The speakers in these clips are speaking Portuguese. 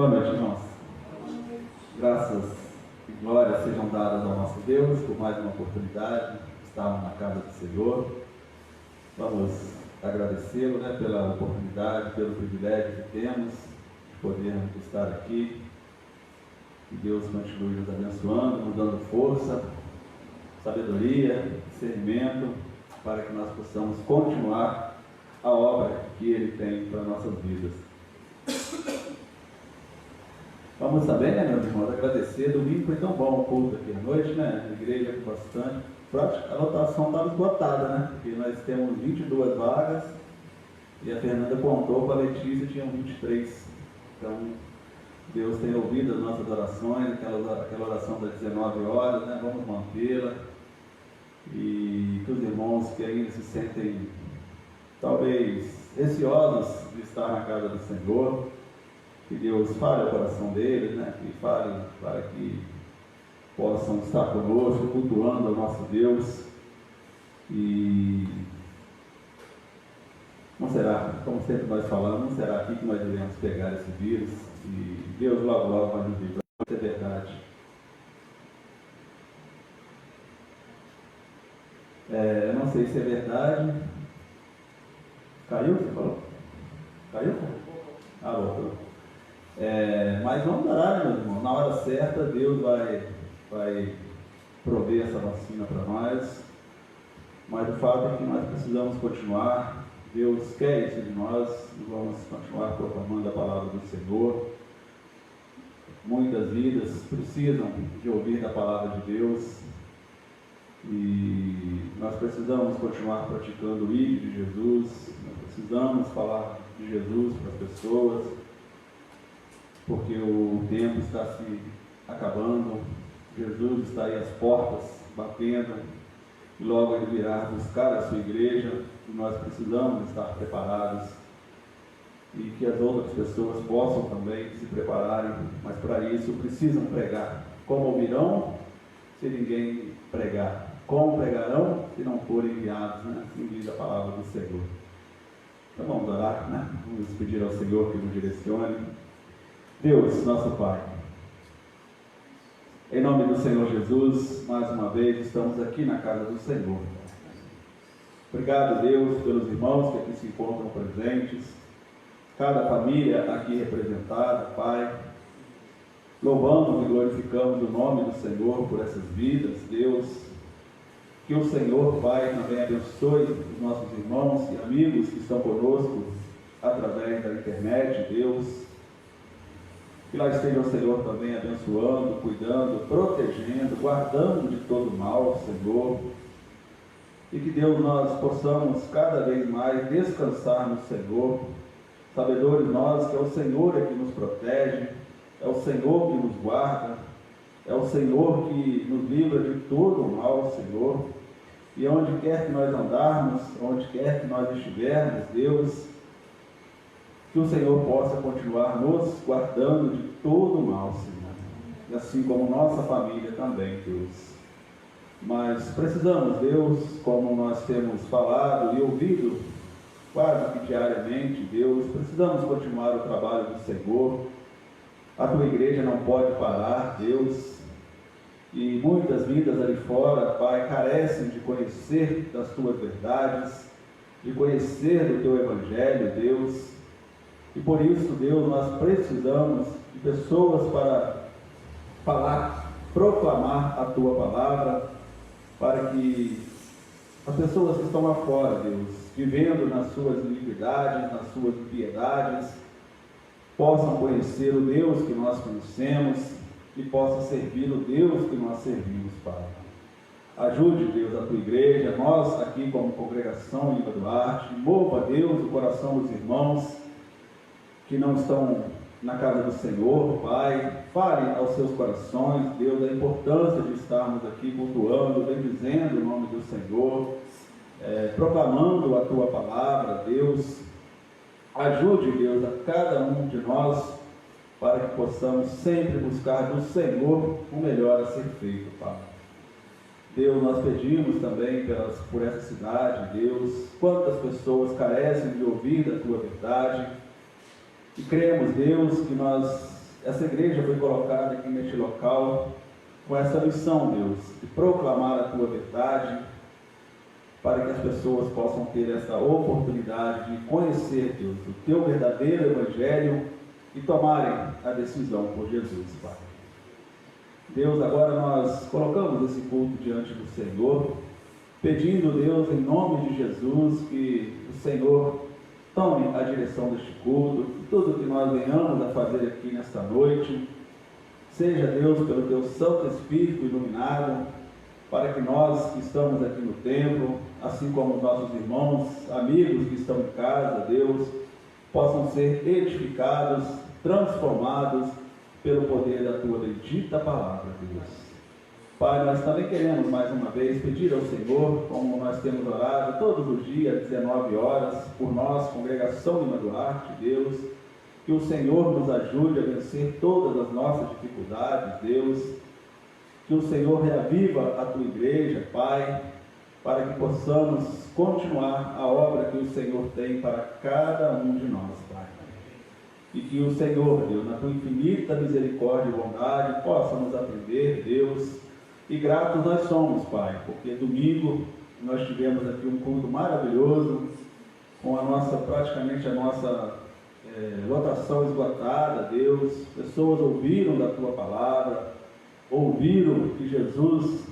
Boa noite, irmãos. Graças e glórias sejam dadas ao nosso Deus por mais uma oportunidade de estarmos na casa do Senhor. Vamos agradecê-lo, pela oportunidade, pelo privilégio que temos de podermos estar aqui. Que Deus continue nos abençoando, nos dando força, sabedoria, discernimento, para que nós possamos continuar a obra que Ele tem para nossas vidas. Vamos também, meus irmãos, agradecer. Domingo foi tão bom o culto aqui à noite, na igreja com bastante. A lotação estava esgotada, porque nós temos 22 vagas e a Fernanda contou com a Letícia, tinham 23. Então, Deus tem ouvido as nossas orações, aquela oração das 19 horas, vamos mantê-la. E que os irmãos que ainda se sentem, talvez, receosos de estar na casa do Senhor, que Deus fale ao coração deles, que fale para que possam estar conosco, cultuando ao nosso Deus. E não será, como sempre nós falamos, não será aqui que nós iremos pegar esse vírus, e Deus logo vai nos livrar. Isso é verdade. Eu não sei se é verdade. Caiu, você falou? Caiu? Ah, voltou. Mas vamos orar, meus irmãos. Na hora certa, Deus vai prover essa vacina para nós. Mas o fato é que nós precisamos continuar. Deus quer isso de nós. E vamos continuar proclamando a palavra do Senhor. Muitas vidas precisam de ouvir da palavra de Deus. E nós precisamos continuar praticando o ID de Jesus. Nós precisamos falar de Jesus para as pessoas, porque o tempo está se acabando. Jesus está aí às portas, batendo, e logo Ele virá buscar a sua igreja, e nós precisamos estar preparados, e que as outras pessoas possam também se prepararem, mas para isso precisam pregar. Como ouvirão se ninguém pregar? Como pregarão se não forem enviados? Assim diz a palavra do Senhor. Então vamos orar, Vamos pedir ao Senhor que nos direcione. Deus, nosso Pai, em nome do Senhor Jesus, mais uma vez estamos aqui na casa do Senhor. Obrigado, Deus, pelos irmãos que aqui se encontram presentes, cada família aqui representada, Pai. Louvamos e glorificamos o nome do Senhor por essas vidas, Deus. Que o Senhor, Pai, também abençoe os nossos irmãos e amigos que estão conosco através da internet, Deus. Que lá esteja o Senhor também abençoando, cuidando, protegendo, guardando de todo mal, Senhor. E que Deus, nós possamos cada vez mais descansar no Senhor, sabedores nós que é o Senhor que nos protege, é o Senhor que nos guarda, é o Senhor que nos livra de todo o mal, Senhor. E onde quer que nós andarmos, onde quer que nós estivermos, Deus, que o Senhor possa continuar nos guardando de todo o mal, Senhor. E assim como nossa família também, Deus. Mas precisamos, Deus, como nós temos falado e ouvido quase que diariamente, Deus, precisamos continuar o trabalho do Senhor. A tua igreja não pode parar, Deus. E muitas vidas ali fora, Pai, carecem de conhecer das tuas verdades, de conhecer do teu evangelho, Deus. E por isso, Deus, nós precisamos de pessoas para falar, proclamar a tua palavra, para que as pessoas que estão lá fora, Deus, vivendo nas suas iniquidades, nas suas impiedades, possam conhecer o Deus que nós conhecemos e possam servir o Deus que nós servimos, Pai. Ajude, Deus, a tua igreja, nós aqui como congregação Lima Duarte, mova, Deus, o coração dos irmãos que não estão na casa do Senhor, Pai. Fale aos seus corações, Deus, a importância de estarmos aqui cultuando, bendizendo o nome do Senhor, proclamando a tua palavra, Deus. Ajude, Deus, a cada um de nós, para que possamos sempre buscar do Senhor o melhor a ser feito, Pai. Deus, nós pedimos também por essa cidade, Deus, quantas pessoas carecem de ouvir da tua verdade. E cremos, Deus, que nós essa igreja foi colocada aqui neste local com essa missão, Deus, de proclamar a tua verdade, para que as pessoas possam ter essa oportunidade de conhecer, Deus, o teu verdadeiro evangelho e tomarem a decisão por Jesus, Pai. Deus, agora nós colocamos esse culto diante do Senhor, pedindo, Deus, em nome de Jesus, que o Senhor tome a direção deste culto, que tudo que nós venhamos a fazer aqui nesta noite, seja, Deus, pelo teu Santo Espírito iluminado, para que nós que estamos aqui no templo, assim como os nossos irmãos, amigos que estão em casa, Deus, possam ser edificados, transformados pelo poder da tua bendita palavra, Deus. Pai, nós também queremos mais uma vez pedir ao Senhor, como nós temos orado todos os dias, às 19 horas, por nós, Congregação Lima Duarte, Deus, que o Senhor nos ajude a vencer todas as nossas dificuldades, Deus, que o Senhor reaviva a tua igreja, Pai, para que possamos continuar a obra que o Senhor tem para cada um de nós, Pai. E que o Senhor, Deus, na tua infinita misericórdia e bondade, possa nos atender, Deus. E gratos nós somos, Pai, porque domingo nós tivemos aqui um culto maravilhoso, com praticamente a nossa lotação esgotada, Deus. Pessoas ouviram da tua palavra, ouviram que Jesus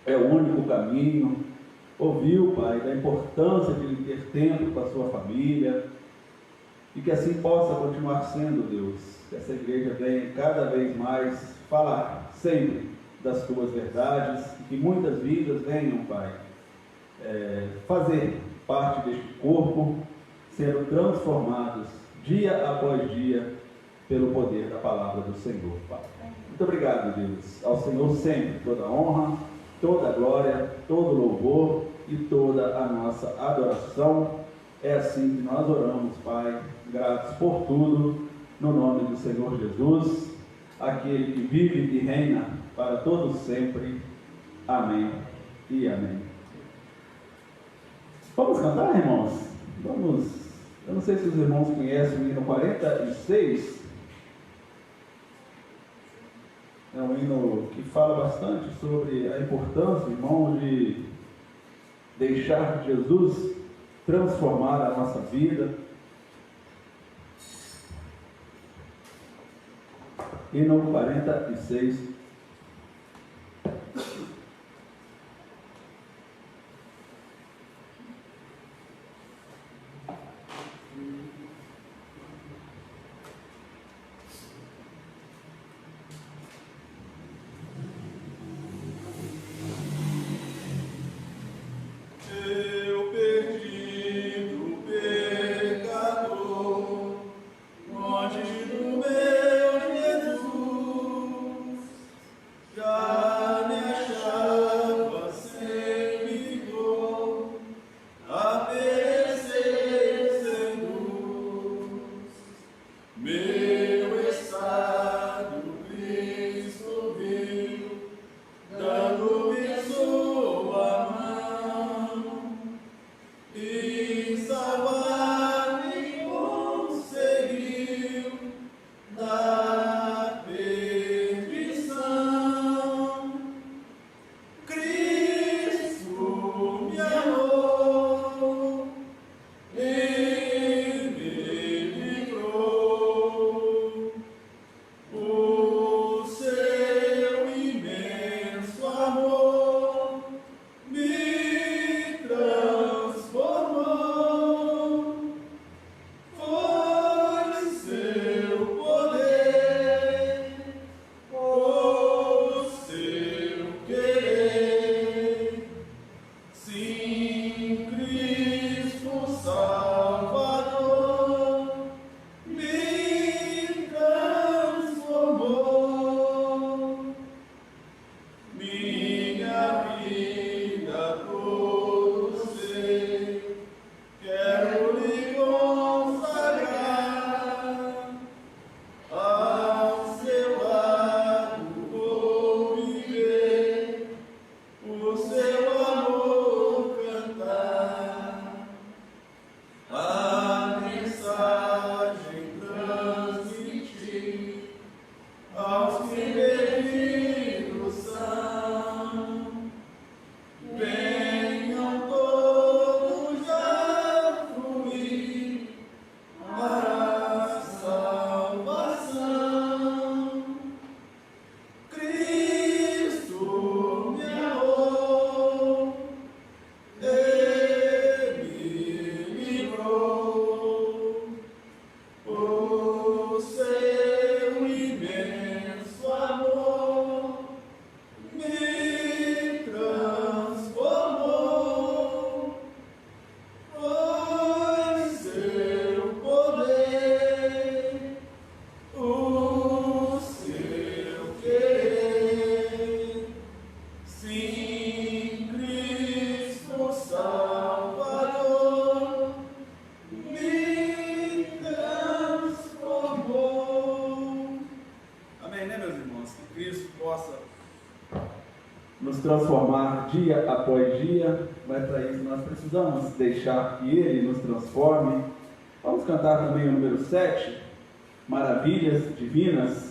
é o único caminho, ouviu, Pai, da importância de ter tempo com a sua família, e que assim possa continuar sendo, Deus, que essa igreja venha cada vez mais falar sempre das tuas verdades, e que muitas vidas venham, Pai, fazer parte deste corpo, sendo transformados dia após dia pelo poder da palavra do Senhor, Pai. Muito obrigado, Deus. Ao Senhor sempre toda a honra, toda a glória, todo o louvor e toda a nossa adoração. É assim que nós oramos, Pai, gratos por tudo, no nome do Senhor Jesus, aquele que vive e reina para todos sempre. Amém e amém. Vamos cantar, irmãos? Vamos. Eu não sei se os irmãos conhecem o hino 46. É um hino que fala bastante sobre a importância, irmão, de deixar Jesus transformar a nossa vida. Hino 46. transformar dia após dia, mas para isso nós precisamos deixar que Ele nos transforme. Vamos cantar também o número 7, Maravilhas Divinas.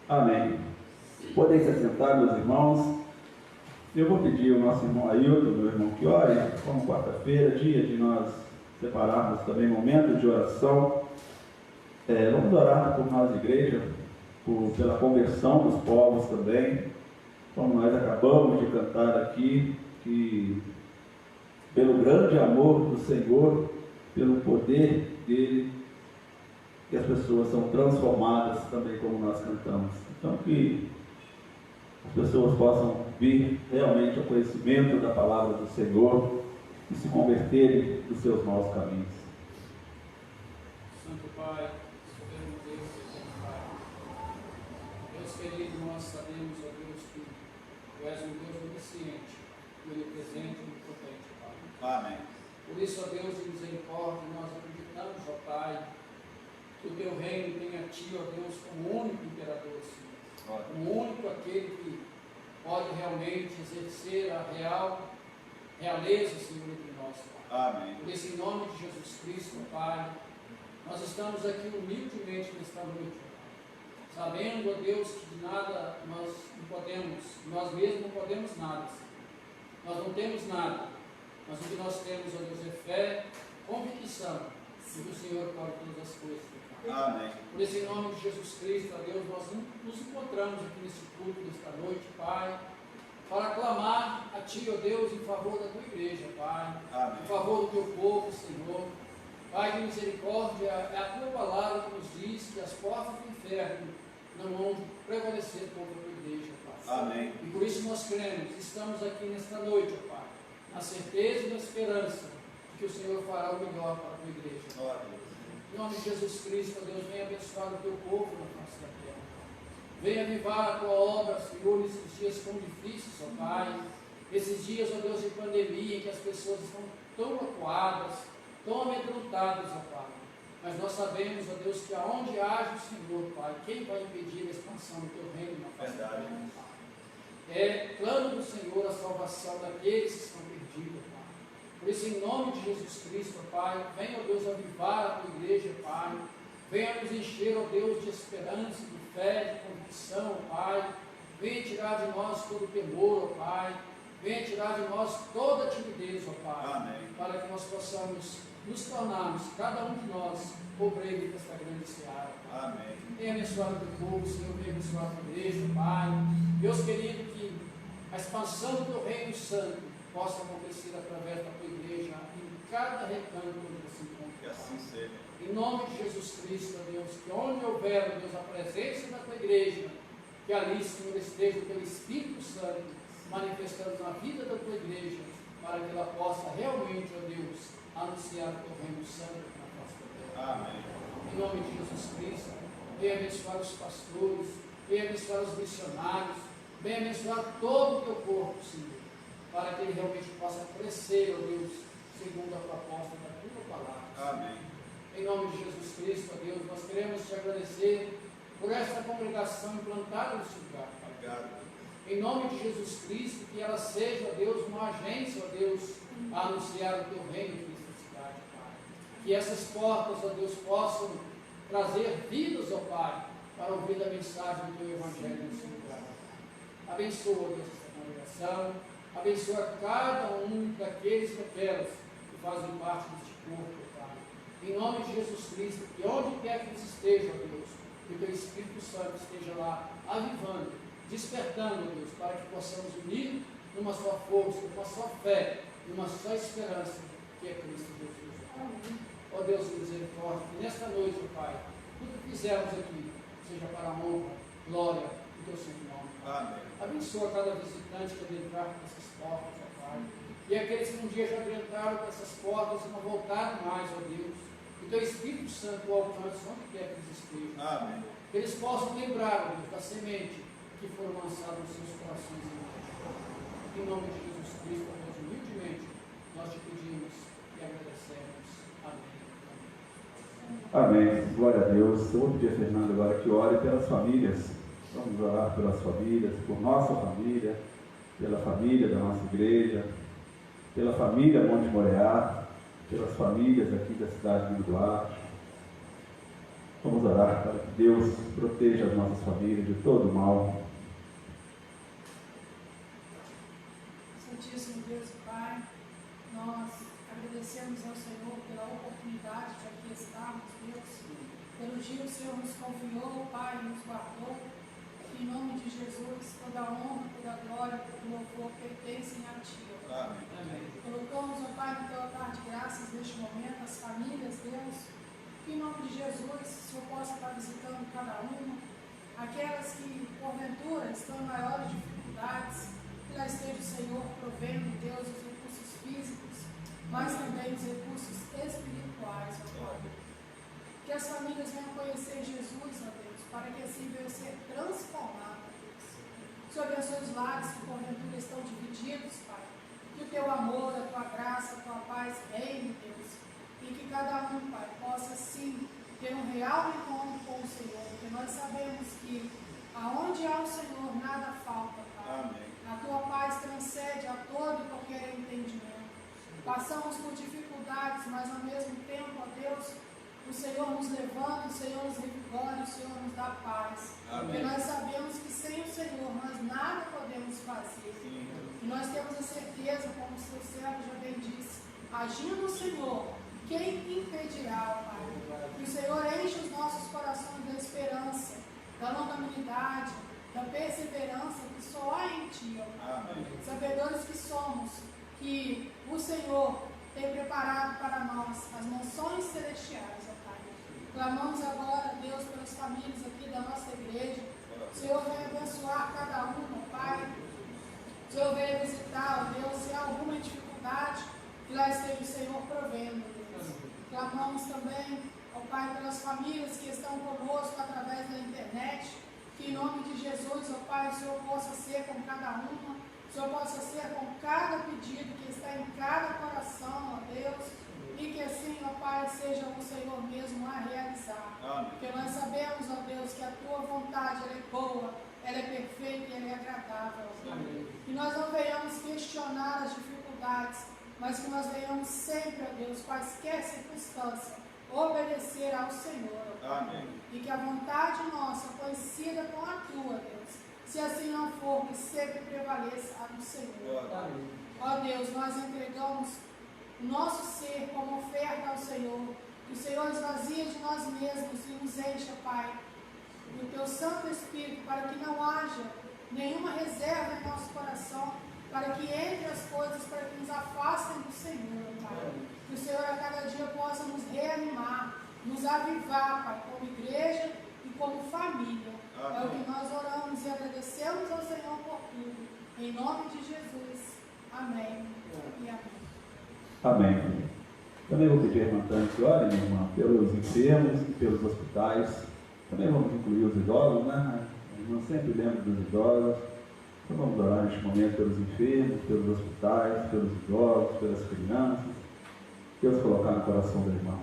Amém. Podem se assentar, meus irmãos. Eu vou pedir ao nosso irmão Ailton, meu irmão, que ore, como quarta-feira, dia de nós separarmos também momento de oração. Vamos orar por nós, igreja, pela conversão dos povos também, como nós acabamos de cantar aqui, que pelo grande amor do Senhor, pelo poder dele, que as pessoas são transformadas também, como nós cantamos. Então, que as pessoas possam vir realmente ao conhecimento da palavra do Senhor e se converterem dos seus maus caminhos. Santo Pai, soberano Deus, Pai, Deus querido, nós sabemos, ó Deus, que Tu és um Deus onisciente, onipresente e onipotente, Pai. Amém. Por isso, ó Deus de misericórdia, nós acreditamos, ó Pai, que o teu reino tem a ti, ó Deus, como único imperador, Senhor. Como único aquele que pode realmente exercer a realeza, Senhor, entre nós, Pai. Amém. Por isso, em nome de Jesus Cristo, Pai, nós estamos aqui humildemente nesta noite, Pai, sabendo, ó Deus, que de nada nós não podemos, nós mesmos não podemos nada, Senhor. Nós não temos nada, mas o que nós temos, ó Deus, é fé, convicção de que o Senhor pode todas as coisas, Pai. Amém. Por isso, em nome de Jesus Cristo, ó Deus, nós nos encontramos aqui nesse culto desta noite, Pai, para clamar a Ti, ó Deus, em favor da Tua igreja, Pai, Amém. em favor do Teu povo, Senhor. Pai de misericórdia, é a Tua palavra que nos diz que as portas do inferno não vão prevalecer contra a Tua igreja, Pai. Amém. E por isso nós cremos, estamos aqui nesta noite, ó Pai, na certeza e na esperança de que o Senhor fará o melhor para a Tua igreja. Glória a Deus. Em nome de Jesus Cristo, ó Deus, venha abençoar o Teu povo na face da terra. Venha avivar a Tua obra, Senhor, nesses dias tão difíceis, ó Pai. Esses dias, ó Deus, de pandemia, em que as pessoas estão tão acuadas, tão amedrontadas, ó Pai. Mas nós sabemos, ó Deus, que aonde age o Senhor, Pai, quem vai impedir a expansão do Teu reino na face da terra, Pai? É plano do Senhor a salvação daqueles que estão perdidos, Pai. Por isso, em nome de Jesus Cristo, Pai, venha, ó Deus, avivar a Tua igreja, Pai. Venha nos encher, ó Deus, de esperança, de fé, de convicção, Pai. Venha tirar de nós todo o temor, ó Pai. Venha tirar de nós toda a timidez, ó Pai. Amém. Para que nós possamos nos tornarmos, cada um de nós, obreiro desta grande seara, Pai. Amém. Venha abençoar o Teu povo, Senhor, venha abençoar a Tua igreja, Pai. Deus querido, que a expansão do Teu reino santo possa acontecer através da Tua igreja em cada recanto onde ela se encontra. Que assim seja. Em nome de Jesus Cristo, ó Deus, que onde houver, ó Deus, a presença da Tua igreja, que ali, Senhor, esteja pelo Espírito Santo manifestando na vida da Tua igreja, para que ela possa realmente, ó Deus, anunciar o Teu reino santo na face da terra. Amém. Em nome de Jesus Cristo, venha abençoar os pastores, venha abençoar os missionários, venha abençoar todo o Teu corpo, Senhor, para que ele realmente possa crescer, ó Deus, segundo a proposta da Tua palavra. Amém. Em nome de Jesus Cristo, ó Deus, nós queremos Te agradecer por esta congregação implantada neste lugar, Pai. Obrigado. Em nome de Jesus Cristo, que ela seja, ó Deus, uma agência, ó Deus, a anunciar o Teu reino nesta cidade, Pai. Que essas portas, ó Deus, possam trazer vidas, ó Pai, para ouvir a mensagem do Teu Evangelho nesse lugar. Abençoa, ó Deus, esta congregação. Abençoa cada um daqueles e daquelas que fazem parte deste corpo, Pai. Em nome de Jesus Cristo, que onde quer que eles estejam, ó Deus, que o Teu Espírito Santo esteja lá avivando, despertando, ó Deus, para que possamos unir numa só força, numa só fé, numa só esperança, que é Cristo Jesus. Ó Deus de misericórdia, que nesta noite, ó Pai, tudo que fizermos aqui seja para a honra, glória do Teu santo nome. Amém. Abençoa cada visitante que adentrar por essas portas, ó Pai. E aqueles que um dia já adentraram por essas portas e não voltaram mais, ó Deus. Que o Teu Espírito Santo o alcance onde quer que eles estejam. Amém. Que eles possam lembrar, ó Deus, da semente que foram lançadas nos seus corações. Em nome de Jesus Cristo, ó Deus, humildemente, nós Te pedimos e agradecemos. Amém. Amém. Glória a Deus. Eu vou pedir a Fernanda agora que ore pelas famílias. Vamos orar pelas famílias, por nossa família, pela família da nossa igreja, pela família Monte Moriá, pelas famílias aqui da cidade de Duarte. Vamos orar para que Deus proteja as nossas famílias de todo mal. Santíssimo Deus e Pai, nós agradecemos ao Senhor pela oportunidade de aqui estarmos, Deus, pelo dia que o Senhor nos confiou, Pai, nos guardou. Em nome de Jesus, toda a honra, toda a glória, todo o louvor pertencem a Ti. Amém. Amém. Colocamos, ó Pai, no Teu altar de graças neste momento, as famílias, Deus. Que em nome de Jesus, o Senhor possa estar visitando cada uma, aquelas que, porventura, estão em maiores dificuldades, que lá esteja o Senhor provendo, Deus, os recursos físicos, mas também os recursos espirituais, ó Pai. Que as famílias venham conhecer Jesus, ó Deus, para que assim venham ser transformadas, Deus. O Senhor abençoe os lares que porventura estão divididos, Pai. Que o teu amor, a tua graça, a tua paz reine, Deus. E que cada um, Pai, possa sim ter um real encontro com o Senhor. Porque nós sabemos que aonde há o Senhor, nada falta, Pai. Amém. A tua paz transcende a todo e qualquer entendimento. Passamos por dificuldades, mas ao mesmo tempo, ó Deus, o Senhor nos levanta, o Senhor nos revigora, o Senhor nos dá paz. Amém. Porque nós sabemos que sem o Senhor nós nada podemos fazer. Sim. E nós temos a certeza, como o seu servo já bem disse, agindo o Senhor, quem impedirá, Pai? Que o Senhor enche os nossos corações da esperança, da longanimidade, da perseverança que só há em Ti, ó Pai. Amém. Sabedores que somos, que o Senhor tem preparado para nós as mansões celestiais, ó Pai. Clamamos agora, Deus, pelas famílias aqui da nossa igreja. O Senhor venha abençoar cada um, ó Pai. O Senhor venha visitar, ó Deus, se há alguma dificuldade, que lá esteja o Senhor provendo, Deus. Clamamos também, ó Pai, pelas famílias que estão conosco através da internet, que em nome de Jesus, ó Pai, o Senhor possa ser com cada uma. O Senhor possa ser com cada pedido que está em cada coração, ó Deus, e que assim, ó Pai, seja o Senhor mesmo a realizar. Amém. Porque nós sabemos, ó Deus, que a Tua vontade ela é boa, ela é perfeita e ela é agradável, ó Pai. Que nós não venhamos questionar as dificuldades, mas que nós venhamos sempre, ó Deus, quaisquer circunstância, obedecer ao Senhor, ó Pai. Amém. E que a vontade nossa coincida com a Tua, Deus. Se assim não for, que sempre prevaleça a do Senhor. Ó Deus, nós entregamos o nosso ser como oferta ao Senhor. Que o Senhor esvazie de nós mesmos e nos encha, Pai, do Teu Santo Espírito, para que não haja nenhuma reserva em nosso coração, para que entre as coisas, para que nos afastem do Senhor, Pai. Que o Senhor a cada dia possa nos reanimar, nos avivar, Pai, como igreja e como família. Amém. É o que nós oramos e agradecemos ao Senhor por tudo. Em nome de Jesus. Amém. E amém. Amém. Também vou pedir à irmã Tânia que ore, minha irmã, pelos enfermos e pelos hospitais. Também vamos incluir os idosos, né? A irmã sempre lembra dos idosos. Então vamos orar neste momento pelos enfermos, pelos hospitais, pelos idosos, pelas crianças. Deus colocar no coração da irmã.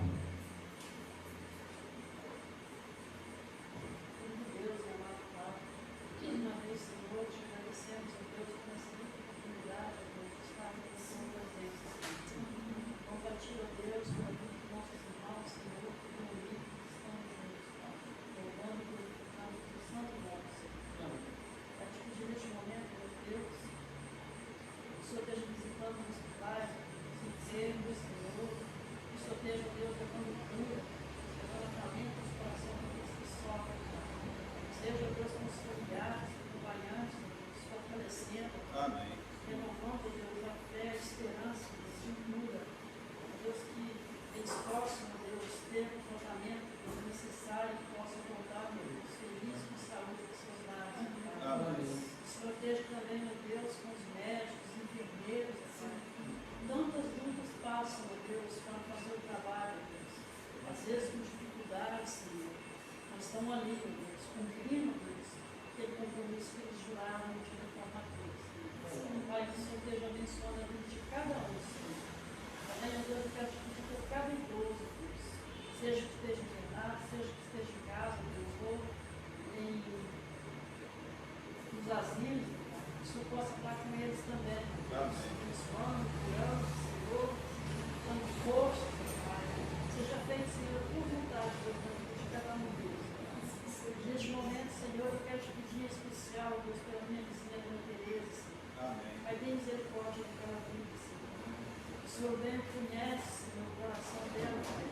O Senhor bem conhece o coração dela, Pai.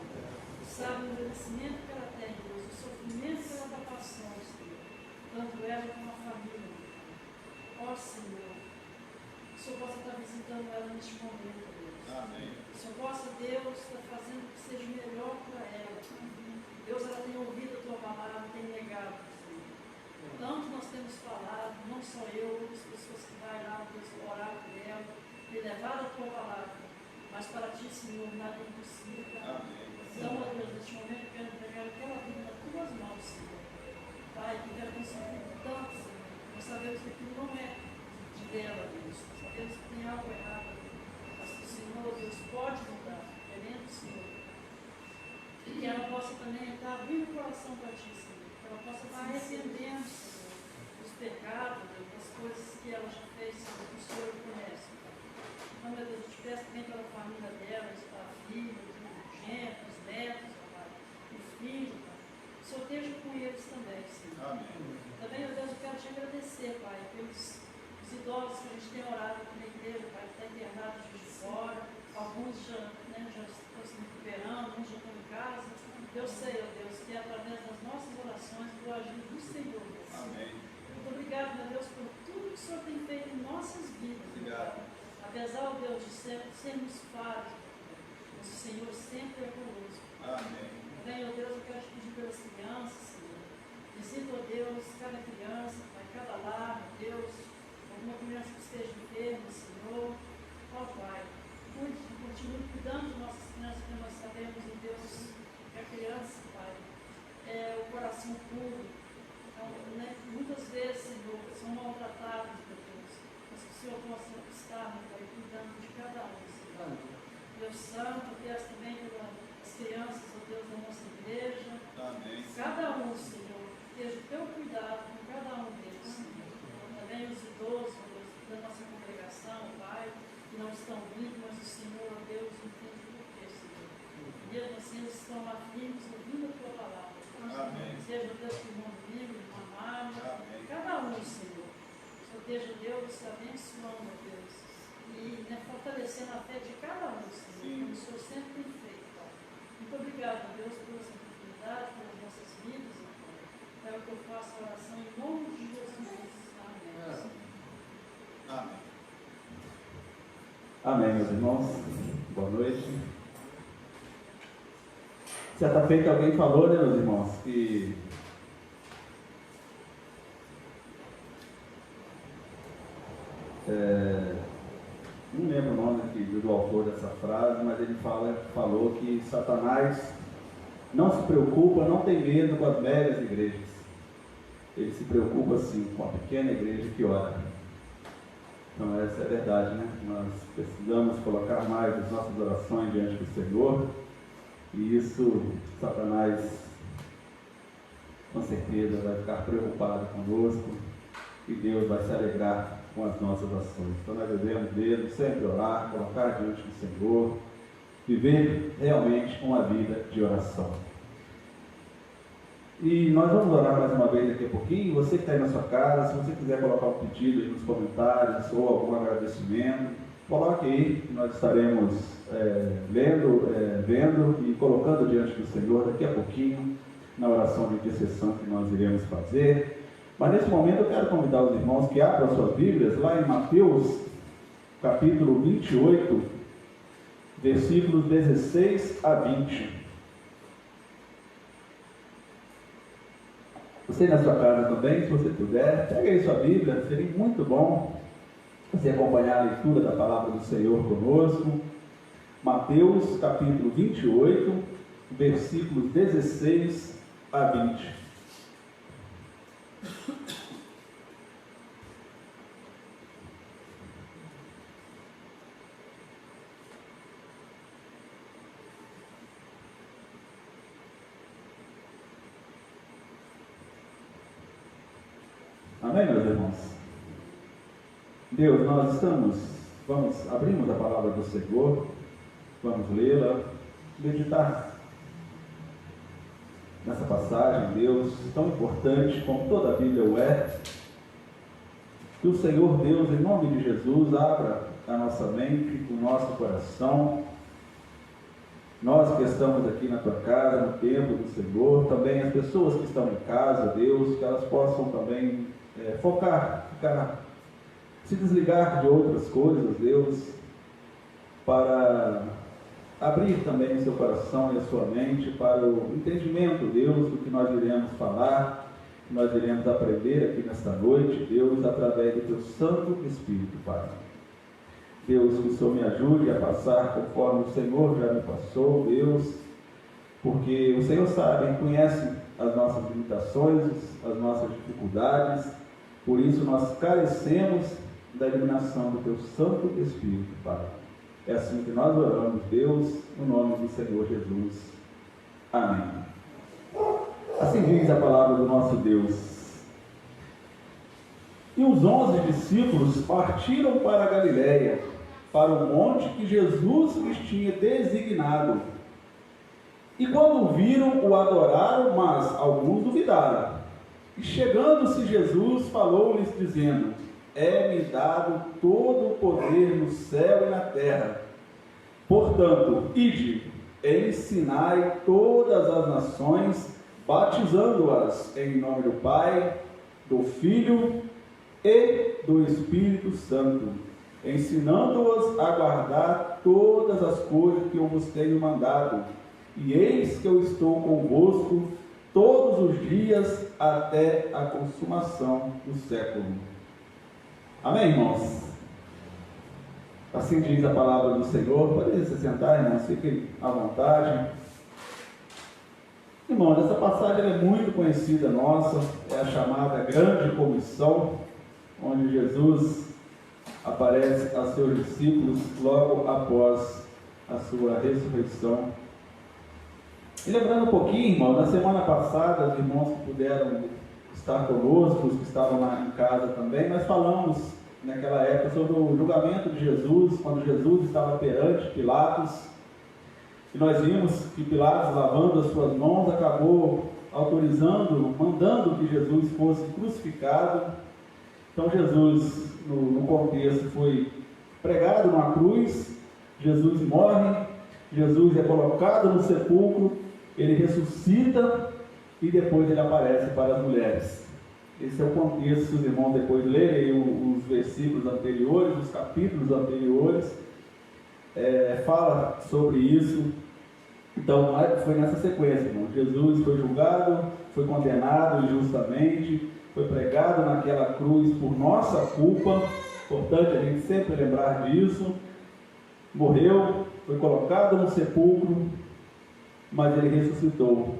Sabe o envelhecimento que ela tem, Deus, o sofrimento que ela está passando, Senhor. Tanto ela como a família. Ó Senhor, o Senhor possa estar visitando ela neste momento, Deus. Amém. O Senhor possa, Deus, estar fazendo que seja melhor para ela. Deus, ela tem ouvido a tua palavra, tem negado, Senhor. Tanto nós temos falado, não só eu, outras pessoas que vai lá, Deus, orar por ela, ter levado a tua palavra. Mas para ti, Senhor, nada é impossível. Amém. Então, ó Deus, neste momento eu quero entregar aquela vida nas tuas mãos, Senhor. Pai, que quero conseguir tanto, Senhor, Nós sabemos que aquilo não é de dela, Deus. Nós sabemos que tem algo errado. Mas o Senhor, Deus, pode mudar, querendo o Senhor. E que ela possa também estar abrindo o coração para Ti, Senhor. Que ela possa estar arrependendo, Senhor, dos pecados, Deus, das coisas que ela já fez, Senhor, que o Senhor conhece. Então, meu Deus, eu te peço também pela família dela, está filhos, genros, netos, Pai, e filho, Pai. O Senhor esteja com eles também, Senhor. Amém. Também, meu Deus, eu quero te agradecer, Pai, pelos os idosos que a gente tem orado aqui na igreja, Pai, que está internado de fora. Alguns já estão se recuperando, alguns já estão em casa. Eu sei, ó Deus, que é através das nossas orações do agir do Senhor, Deus. Amém. Muito obrigado, meu Deus, por tudo que o Senhor tem feito em nossas vidas. Obrigado. Apesar, ó Deus, de sermos faros, mas o Senhor sempre é conosco. Amém. Também, ó Deus, eu quero te pedir pelas crianças, Senhor. Visita, ó Deus, cada criança, Pai, cada lar, ó Deus. Alguma criança que esteja enferma, Senhor. Ó Pai, continue cuidando de nossas crianças, porque nós sabemos, ó Deus, que a criança, Pai, é o coração puro. Então, né, muitas vezes, Senhor, são maltratados, meu Deus. Mas que o Senhor possa estar, meu Pai, cuidando de cada um, Senhor. Deus Santo, eu peço também pelas crianças, ó Deus, da nossa igreja. Amém. Cada um, Senhor, esteja o teu cuidado com cada um deles, Senhor. Também os idosos, ó Deus, da nossa congregação, Pai, que não estão vivos, mas o Senhor, ó Deus, entende por quê, Senhor. Mesmo assim, eles estão lá firmes, ouvindo a tua palavra. Amém. Seja, Deus, que o irmão vivo, irmã Mário, cada um, Senhor. Só esteja, Deus, abençoando, ó Deus, e fortalecendo a fé de cada um, Senhor, como o Senhor sempre tem feito, Pai. Muito obrigado, Deus, por essa oportunidade, pelas nossas vidas, Pai. É o que eu faço a oração em nome de Jesus. Amém. Amém. Amém, meus irmãos. Boa noite. Certa feita alguém falou, né, meus irmãos, que não lembro o nome aqui do autor dessa frase, mas ele falou que Satanás não se preocupa, não tem medo com as megas igrejas. Ele se preocupa sim com a pequena igreja que ora. Então essa é a verdade, né? Nós precisamos colocar mais as nossas orações diante do Senhor, e isso Satanás com certeza vai ficar preocupado conosco, e Deus vai se alegrar com as nossas ações. Então nós devemos mesmo sempre orar, colocar diante do Senhor, viver realmente uma vida de oração. E nós vamos orar mais uma vez daqui a pouquinho. Você que está aí na sua casa, se você quiser colocar um pedido aí nos comentários ou algum agradecimento, coloque aí, que nós estaremos vendo e colocando diante do Senhor daqui a pouquinho, na oração de intercessão que nós iremos fazer. Mas nesse momento eu quero convidar os irmãos que abram suas Bíblias lá em Mateus, capítulo 28, versículos 16 a 20. Você na sua casa também, se você puder, pega aí sua Bíblia, seria muito bom você acompanhar a leitura da palavra do Senhor conosco. Mateus, capítulo 28, versículos 16 a 20. Amém, meus irmãos? Deus, nós abrimos a palavra do Senhor, vamos lê-la, meditar nessa passagem, Deus, tão importante como toda a Bíblia o é. Que o Senhor Deus, em nome de Jesus, abra a nossa mente, o nosso coração. Nós que estamos aqui na tua casa, no templo do Senhor, também as pessoas que estão em casa, Deus, que elas possam também se desligar de outras coisas, Deus, para abrir também o seu coração e a sua mente para o entendimento, Deus, do que nós iremos falar, que nós iremos aprender aqui nesta noite, Deus, através do teu Santo Espírito, Pai. Deus, que o Senhor me ajude a passar conforme o Senhor já me passou, Deus, porque o Senhor sabe, conhece as nossas limitações, as nossas dificuldades, Por isso nós carecemos da iluminação do Teu Santo Espírito, Pai. É assim que nós oramos, Deus, no nome do Senhor Jesus. Amém. Assim diz a palavra do nosso Deus. E os 11 discípulos partiram para a Galiléia, para o monte que Jesus lhes tinha designado. E quando o viram, o adoraram, mas alguns duvidaram. E chegando-se Jesus, falou-lhes, dizendo: é-me dado todo o poder no céu e na terra. Portanto, ide, ensinai todas as nações, batizando-as em nome do Pai, do Filho e do Espírito Santo, ensinando-as a guardar todas as coisas que eu vos tenho mandado. E eis que eu estou convosco todos os dias até a consumação do século. Amém, irmãos? Assim diz a palavra do Senhor. Pode se sentar, irmãos, fiquem à vontade. Irmãos, essa passagem é muito conhecida nossa, é a chamada Grande Comissão, onde Jesus aparece a seus discípulos logo após a sua ressurreição. E lembrando um pouquinho, irmão, na semana passada, os irmãos que puderam estar conosco, os que estavam lá em casa também, nós falamos naquela época sobre o julgamento de Jesus, quando Jesus estava perante Pilatos, e nós vimos que Pilatos, lavando as suas mãos, acabou autorizando, mandando que Jesus fosse crucificado. Então Jesus, no contexto, foi pregado numa cruz, Jesus morre, Jesus é colocado no sepulcro, ele ressuscita e depois ele aparece para as mulheres. Esse é o contexto, se os irmãos depois lerem os versículos anteriores, os capítulos anteriores, fala sobre isso. Então foi nessa sequência, irmão. Jesus foi julgado, foi condenado injustamente, foi pregado naquela cruz por nossa culpa, importante a gente sempre lembrar disso, morreu, foi colocado no sepulcro, mas ele ressuscitou,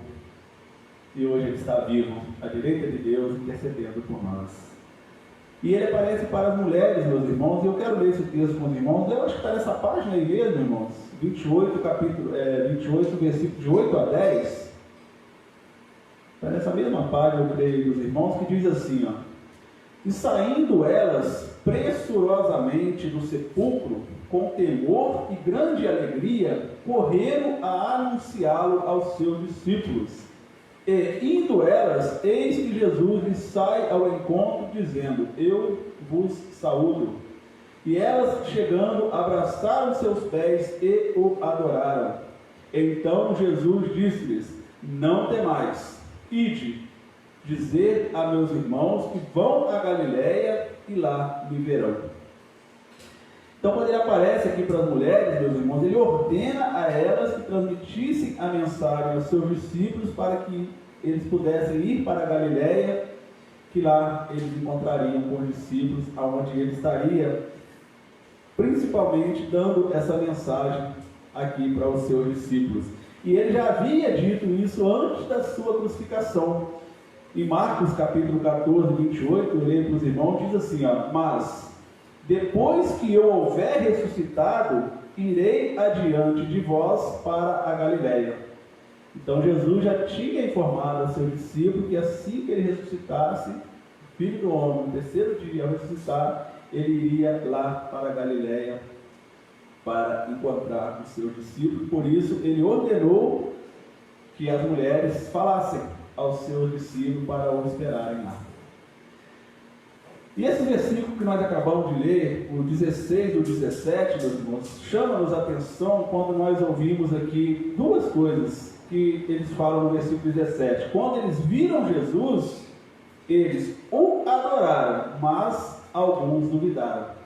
e hoje ele está vivo, à direita de Deus, intercedendo por nós. E ele aparece para as mulheres, meus irmãos, e eu quero ler esse texto com os irmãos. Eu acho que está nessa página aí mesmo, irmãos, 28, versículo de 8 a 10, está nessa mesma página, eu creio, dos irmãos, que diz assim, ó: e saindo elas pressurosamente do sepulcro, com temor e grande alegria, correram a anunciá-lo aos seus discípulos. E indo elas, eis que Jesus lhes sai ao encontro, dizendo: eu vos saúdo. E elas, chegando, abraçaram seus pés e o adoraram. Então Jesus disse-lhes: não temais, ide, dizer a meus irmãos que vão a Galiléia e lá me verão. Então, quando ele aparece aqui para as mulheres, meus irmãos, ele ordena a elas que transmitissem a mensagem aos seus discípulos para que eles pudessem ir para a Galiléia, que lá eles encontrariam com os discípulos, onde ele estaria principalmente dando essa mensagem aqui para os seus discípulos. E ele já havia dito isso antes da sua crucificação. Em Marcos capítulo 14, 28, eu leio para os irmãos, diz assim, ó: mas depois que eu houver ressuscitado, irei adiante de vós para a Galiléia. Então Jesus já tinha informado a seu discípulo que assim que ele ressuscitasse, Filho do Homem, no terceiro dia ao ressuscitar, ele iria lá para a Galiléia para encontrar os seus discípulos. Por isso ele ordenou que as mulheres falassem aos seus discípulos para o esperarem lá. E esse versículo que nós acabamos de ler, o 16 e o 17, meus irmãos, chama-nos a atenção quando nós ouvimos aqui duas coisas que eles falam no versículo 17. Quando eles viram Jesus, eles o adoraram, mas alguns duvidaram.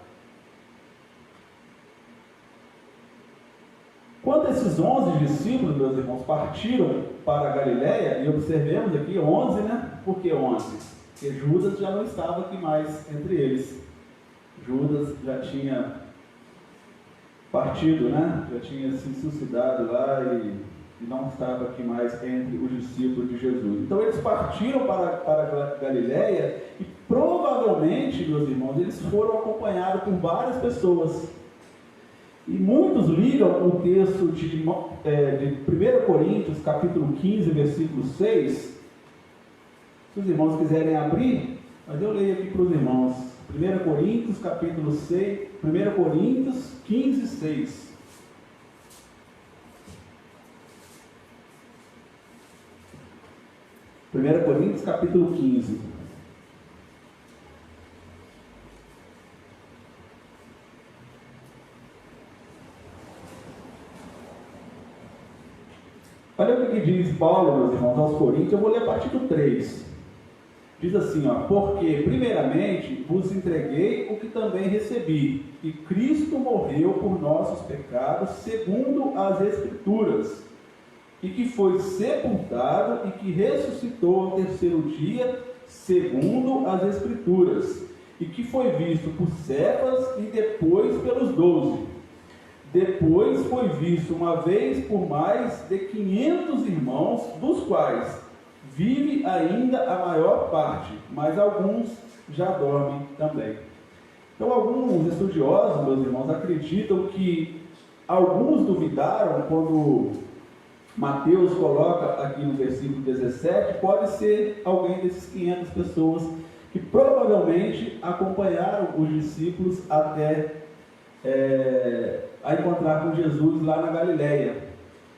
Quando esses 11 discípulos, meus irmãos, partiram para a Galiléia, e observemos aqui 11, né? Por que 11? Porque Judas já não estava aqui mais entre eles. Judas já tinha partido, né? Já tinha se suicidado lá e e não estava aqui mais entre os discípulos de Jesus. Então eles partiram para Galiléia e provavelmente, meus irmãos, eles foram acompanhados por várias pessoas. E muitos ligam o texto de 1 Coríntios, capítulo 15, versículo 6. Se os irmãos quiserem abrir, mas eu leio aqui para os irmãos. 1 Coríntios, capítulo 6, 1 Coríntios 15, 6. Primeira Coríntios, capítulo 15. Olha o que diz Paulo, meus irmãos, aos Coríntios. Eu vou ler a partir do 3. Diz assim, ó: porque primeiramente vos entreguei o que também recebi, que Cristo morreu por nossos pecados, segundo as Escrituras, e que foi sepultado e que ressuscitou ao terceiro dia, segundo as Escrituras, e que foi visto por Cefas e depois pelos 12. Depois foi visto uma vez por mais de 500 irmãos, dos quais vive ainda a maior parte, mas alguns já dormem também. Então, alguns estudiosos, meus irmãos, acreditam que alguns duvidaram quando Mateus coloca aqui no versículo 17, pode ser alguém desses 500 pessoas que provavelmente acompanharam os discípulos até a encontrar com Jesus lá na Galiléia.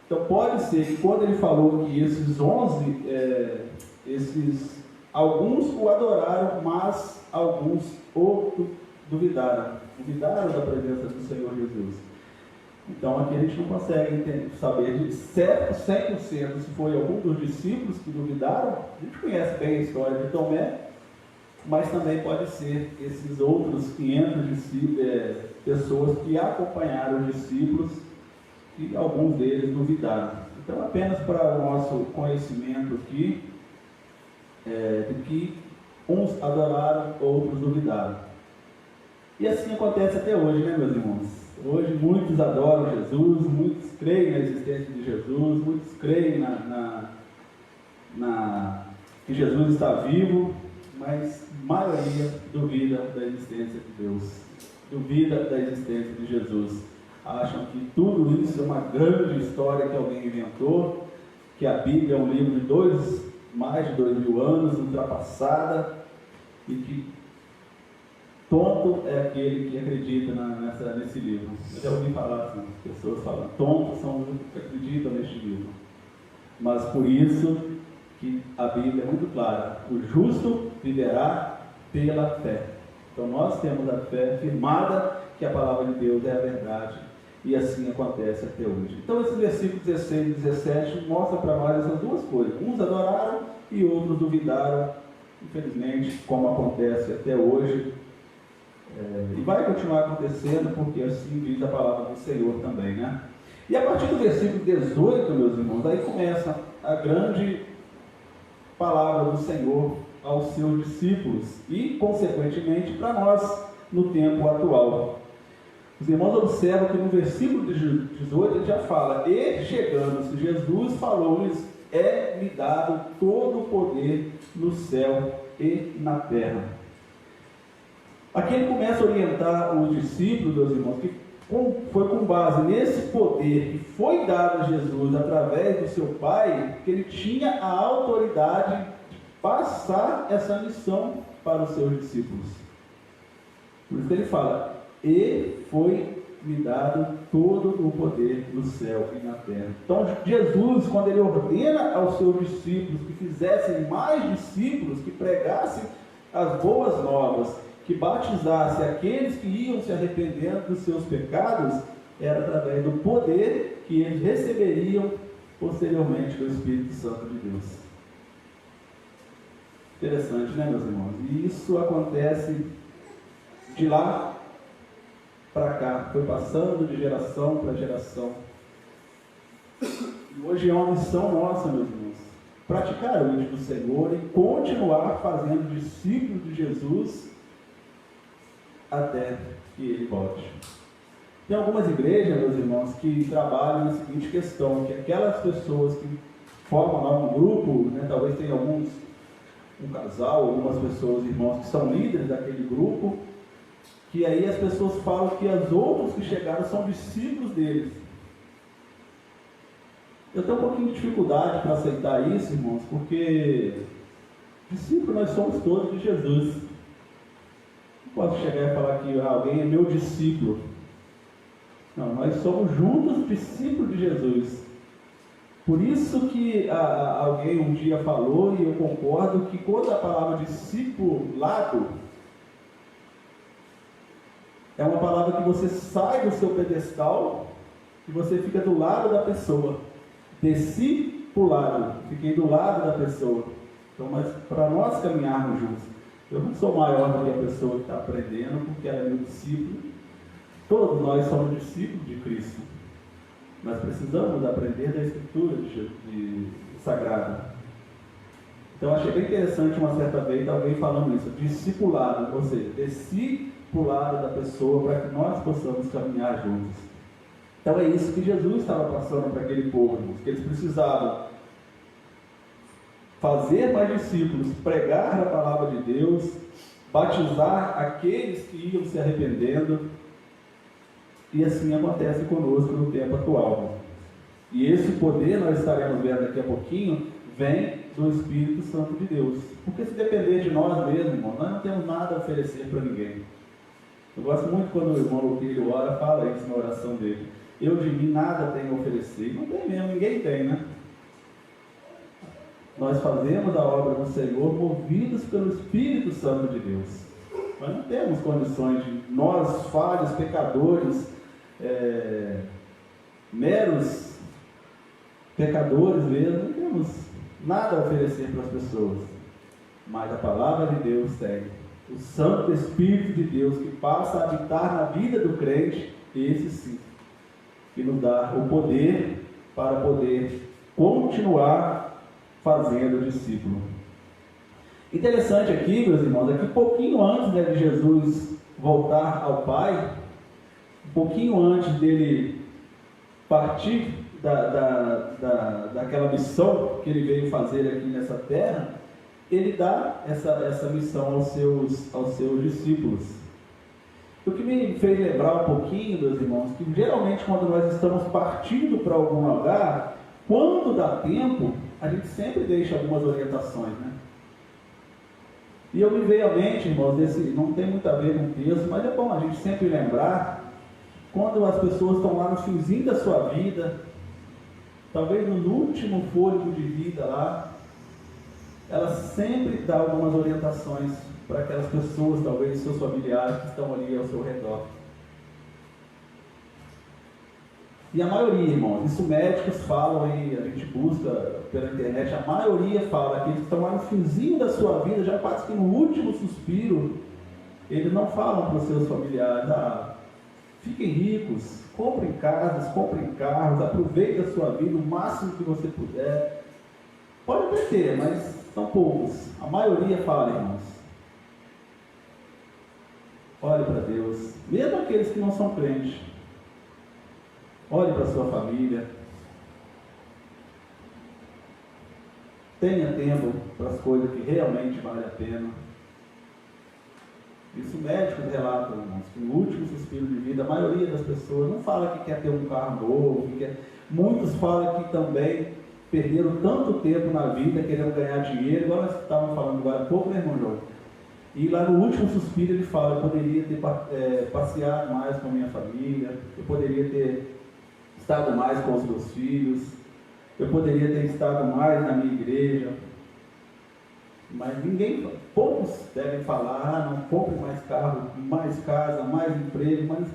Então pode ser que quando ele falou que esses 11, alguns o adoraram, mas alguns o duvidaram da presença do Senhor Jesus. Então aqui a gente não consegue saber de certo 100% se foi algum dos discípulos que duvidaram. A gente conhece bem a história de Tomé, mas também pode ser esses outros 500 pessoas que acompanharam os discípulos e alguns deles duvidaram. Então, apenas para o nosso conhecimento aqui, de que uns adoraram, outros duvidaram. E assim acontece até hoje, né, meus irmãos? Hoje muitos adoram Jesus, muitos creem na existência de Jesus, muitos creem que Jesus está vivo, mas a maioria duvida da existência de Deus, duvida da existência de Jesus. Acham que tudo isso é uma grande história que alguém inventou, que a Bíblia é um livro de mais de 2000 anos, ultrapassada, e que tonto é aquele que acredita nesse livro. Eu já ouvi falar assim, pessoas falam, tontos são os que acreditam neste livro. Mas por isso que a Bíblia é muito clara: o justo viverá pela fé. Então nós temos a fé firmada que a palavra de Deus é a verdade, e assim acontece até hoje. Então esses versículos 16 e 17 mostram para nós essas duas coisas: uns adoraram e outros duvidaram, infelizmente, como acontece até hoje, e vai continuar acontecendo, porque assim diz a palavra do Senhor também, né? E a partir do versículo 18, meus irmãos, aí começa a grande palavra do Senhor aos seus discípulos e, consequentemente, para nós no tempo atual. Os irmãos observam que no versículo 18 ele já fala: e chegando-se Jesus, falou-lhes: é-me dado todo o poder no céu e na terra. Aqui ele começa a orientar os discípulos, meus irmãos, que foi com base nesse poder que foi dado a Jesus através do seu Pai, que ele tinha a autoridade de passar essa missão para os seus discípulos. Por isso que ele fala: e foi-me dado todo o poder no céu e na terra. Então Jesus, quando ele ordena aos seus discípulos que fizessem mais discípulos, que pregassem as boas novas, que batizasse aqueles que iam se arrependendo dos seus pecados, era através do poder que eles receberiam posteriormente do Espírito Santo de Deus. Interessante, né, meus irmãos? E isso acontece de lá para cá, foi passando de geração para geração. E hoje é uma missão nossa, meus irmãos, praticar o íntimo do Senhor e continuar fazendo discípulos de Jesus até que ele volte. Tem algumas igrejas, meus irmãos, que trabalham na seguinte questão, que aquelas pessoas que formam lá um grupo, né, talvez tenha um casal, algumas pessoas, irmãos, que são líderes daquele grupo, que aí as pessoas falam que as outras que chegaram são discípulos deles. Eu tenho um pouquinho de dificuldade para aceitar isso, irmãos, porque discípulos nós somos todos de Jesus. Não posso chegar e falar que alguém é meu discípulo. Não, nós somos juntos discípulos de Jesus. Por isso que alguém um dia falou, e eu concordo, que quando a palavra discipulado é uma palavra que você sai do seu pedestal e você fica do lado da pessoa. Discipulado, fiquei do lado da pessoa. Então, mas para nós caminharmos juntos, eu não sou maior do que a pessoa que está aprendendo, porque ela é meu discípulo. Todos nós somos discípulos de Cristo. Nós precisamos aprender da Escritura Sagrada. Então, achei bem interessante uma certa vez alguém falando isso, discipulado, ou seja, discipulado da pessoa para que nós possamos caminhar juntos. Então, é isso que Jesus estava passando para aquele povo, que eles precisavam fazer mais discípulos, pregar a palavra de Deus, batizar aqueles que iam se arrependendo, e assim acontece conosco no tempo atual. E esse poder, nós estaremos vendo daqui a pouquinho, vem do Espírito Santo de Deus. Porque se depender de nós mesmos, irmão, nós não temos nada a oferecer para ninguém. Eu gosto muito quando o irmão Luquilho ora, fala isso na oração dele. Eu de mim nada tenho a oferecer. Não tem mesmo, ninguém tem, né? Nós fazemos a obra do Senhor movidos pelo Espírito Santo de Deus. Nós não temos condições de, nós falhos, pecadores, meros pecadores mesmo, não temos nada a oferecer para as pessoas. Mas a palavra de Deus tem. O Santo Espírito de Deus que passa a habitar na vida do crente, esse sim, que nos dá o poder para poder continuar fazendo o discípulo. Interessante aqui, meus irmãos, é que pouquinho antes de Jesus voltar ao Pai, um pouquinho antes dele partir daquela missão que ele veio fazer aqui nessa terra, ele dá essa missão aos seus discípulos. O que me fez lembrar um pouquinho, meus irmãos, que geralmente quando nós estamos partindo para algum lugar, quando dá tempo, a gente sempre deixa algumas orientações, né? E eu me veio à mente, irmãos, não tem muito a ver com o texto, mas é bom a gente sempre lembrar, quando as pessoas estão lá no finzinho da sua vida, talvez no último fôlego de vida lá, elas sempre dão algumas orientações para aquelas pessoas, talvez seus familiares que estão ali ao seu redor. E a maioria, irmãos, isso médicos falam aí, a gente busca pela internet, a maioria fala que eles estão lá no finzinho da sua vida, já quase que no último suspiro, eles não falam para os seus familiares, fiquem ricos, comprem casas, comprem carros, aproveitem a sua vida o máximo que você puder. Pode até ter, mas são poucos. A maioria fala, irmãos, olhe para Deus, mesmo aqueles que não são crentes. Olhe para a sua família. Tenha tempo para as coisas que realmente valem a pena. Isso médicos relatam, irmãos, que no último suspiro de vida, a maioria das pessoas não fala que quer ter um carro novo, muitos falam que também perderam tanto tempo na vida querendo ganhar dinheiro, igual nós estávamos falando agora há pouco, né, irmão João? E lá no último suspiro ele fala, eu poderia ter passeado mais com a minha família, eu poderia ter estado mais com os meus filhos, eu poderia ter estado mais na minha igreja, mas poucos devem falar, não compre mais carro, mais casa, mais emprego, mas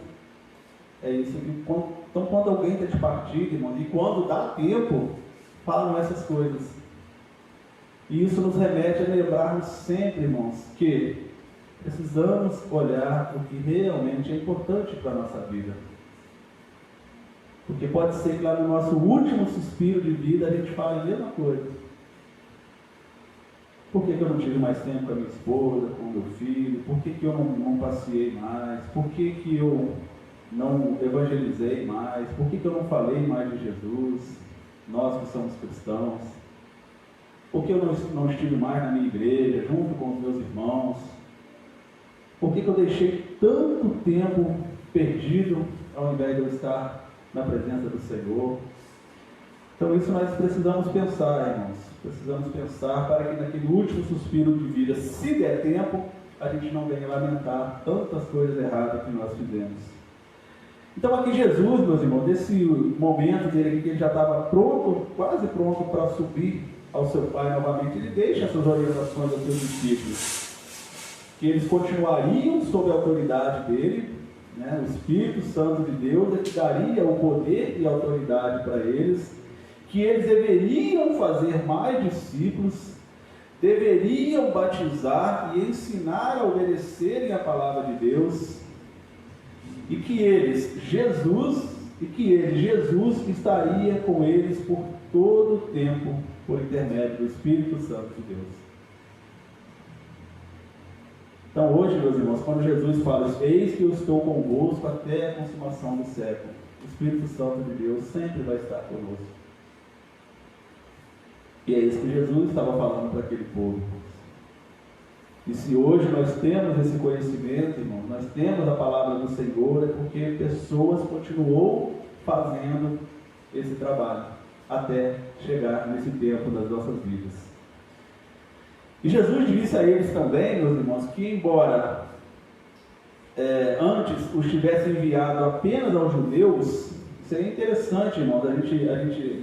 é isso. Então quando alguém está de partida, irmão, e quando dá tempo, falam essas coisas. E isso nos remete a lembrarmos sempre, irmãos, que precisamos olhar o que realmente é importante para a nossa vida. Porque pode ser que lá no nosso último suspiro de vida a gente fale a mesma coisa. Por que eu não tive mais tempo com a minha esposa, com o meu filho? Por que eu não passeei mais? Por que eu não evangelizei mais? Por que eu não falei mais de Jesus? Nós que somos cristãos. Por que eu não estive mais na minha igreja, junto com os meus irmãos? Por que eu deixei tanto tempo perdido, ao invés de eu estar na presença do Senhor? Então isso nós precisamos pensar, irmãos. Precisamos pensar para que naquele último suspiro de vida, se der tempo, a gente não venha lamentar tantas coisas erradas que nós fizemos. Então aqui Jesus, meus irmãos, nesse momento dele aqui, que ele já estava pronto, quase pronto para subir ao seu Pai novamente, ele deixa essas orientações aos seus discípulos, que eles continuariam sob a autoridade dele, né? O Espírito Santo de Deus é que daria o poder e a autoridade para eles, que eles deveriam fazer mais discípulos, deveriam batizar e ensinar a obedecerem a palavra de Deus, e que Jesus, estaria com eles por todo o tempo, por intermédio do Espírito Santo de Deus. Então hoje, meus irmãos, quando Jesus fala, eis que eu estou convosco até a consumação do século, o Espírito Santo de Deus sempre vai estar conosco. E é isso que Jesus estava falando para aquele povo. E se hoje nós temos esse conhecimento, irmão, nós temos a palavra do Senhor, é porque pessoas continuou fazendo esse trabalho até chegar nesse tempo das nossas vidas. E Jesus disse a eles também, meus irmãos, que embora antes os tivesse enviado apenas aos judeus, seria interessante, irmãos, a gente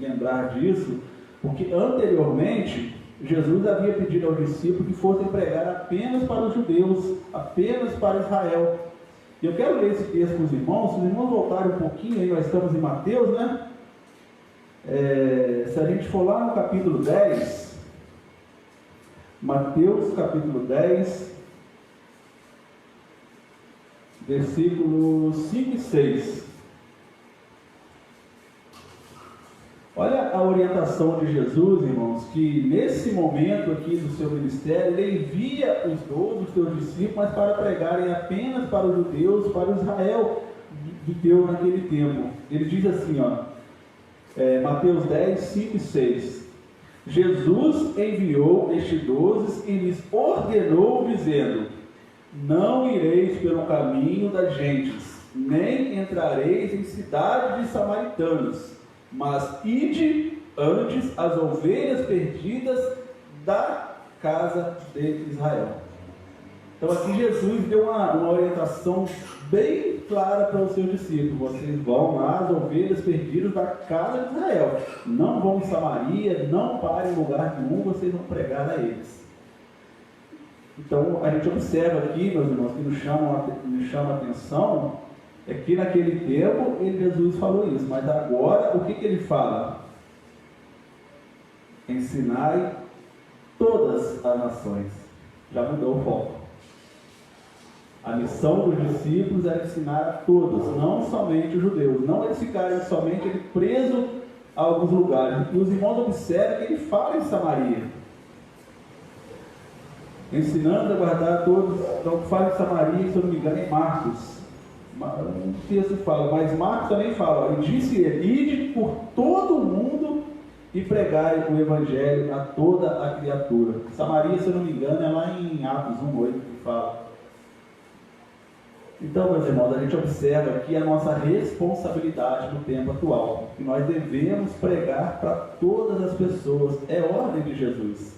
lembrar disso, porque anteriormente Jesus havia pedido aos discípulos que fossem pregar apenas para os judeus, apenas para Israel. E eu quero ler esse texto com os irmãos. Se os irmãos voltarem um pouquinho, aí nós estamos em Mateus, né? Se a gente for lá no capítulo 10, Mateus capítulo 10, versículos 5 e 6. Olha a orientação de Jesus, irmãos, que nesse momento aqui do seu ministério, ele envia os 12, os seus discípulos, mas para pregarem apenas para os judeus, para o Israel de Deus naquele tempo. Ele diz assim, Mateus 10, 5 e 6. Jesus enviou estes 12 e lhes ordenou, dizendo, não ireis pelo caminho das gentes, nem entrareis em cidades de samaritanos, mas ide antes as ovelhas perdidas da casa de Israel. Então aqui Jesus deu uma orientação bem clara para os seus discípulos. Vocês vão lá, as ovelhas perdidas da casa de Israel. Não vão em Samaria, não parem em lugar nenhum, vocês vão pregar a eles. Então a gente observa aqui, meus irmãos, que nos chama a atenção, é que naquele tempo Jesus falou isso, mas agora o que ele fala? Ensinai todas as nações. Já mudou o foco. A missão dos discípulos era ensinar a todos, não somente os judeus, não eles ficarem somente presos a alguns lugares. E os irmãos observam que ele fala em Samaria, ensinando a guardar todos. Então fala em Samaria, se eu não me engano, em Marcos. Um texto fala, mas Marcos também fala, e disse ele, ide por todo o mundo e pregai o evangelho a toda a criatura. Samaria, se eu não me engano, é lá em Atos 1:8 que fala. Então, meus irmãos, a gente observa aqui a nossa responsabilidade no tempo atual, que nós devemos pregar para todas as pessoas, é ordem de Jesus.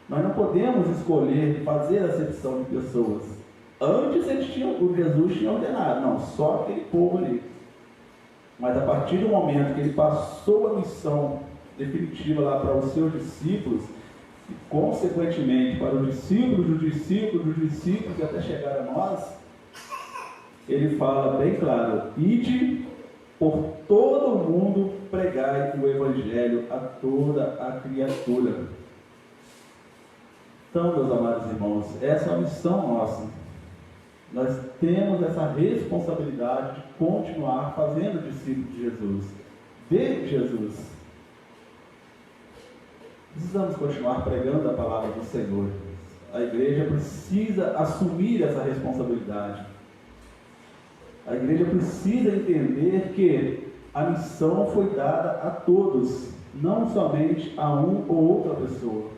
Nós não podemos escolher fazer acepção de pessoas. Antes o Jesus tinha ordenado, não, só aquele povo ali. Mas a partir do momento que ele passou a missão definitiva lá para os seus discípulos, e consequentemente para os discípulos dos discípulos dos discípulos e até chegar a nós, ele fala bem claro, ide por todo o mundo, pregai o evangelho a toda a criatura. Então, meus amados irmãos, essa é a missão nossa. Nós temos essa responsabilidade de continuar fazendo discípulos de Jesus. Precisamos continuar pregando a palavra do Senhor. A igreja precisa assumir essa responsabilidade. A igreja precisa entender que a missão foi dada a todos, não somente a um ou outra pessoa.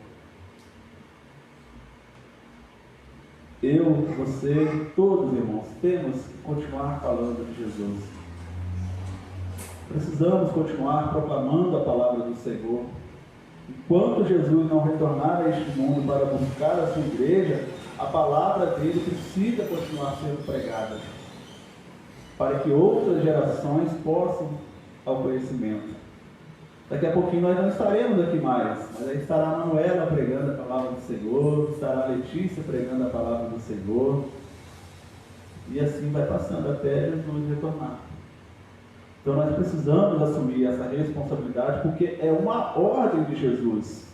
Eu, você, todos, irmãos, temos que continuar falando de Jesus. Precisamos continuar proclamando a palavra do Senhor. Enquanto Jesus não retornar a este mundo para buscar a sua igreja, a palavra dele precisa continuar sendo pregada, para que outras gerações possam ao conhecimento. Daqui a pouquinho nós não estaremos aqui mais, mas aí estará a Manuela pregando a palavra do Senhor, estará a Letícia pregando a palavra do Senhor, e assim vai passando até Jesus retornar. Então nós precisamos assumir essa responsabilidade, porque é uma ordem de Jesus.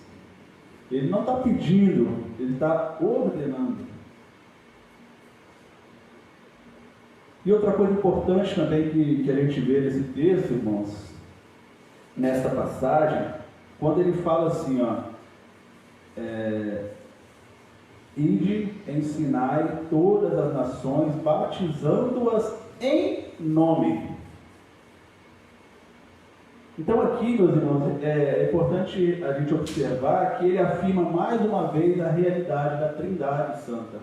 Ele não está pedindo, ele está ordenando. E outra coisa importante também que a gente vê nesse texto, irmãos, nesta passagem, quando ele fala assim, ide, ensinai todas as nações, batizando-as em nome. Então aqui, meus irmãos, é importante a gente observar que ele afirma mais uma vez a realidade da Trindade Santa.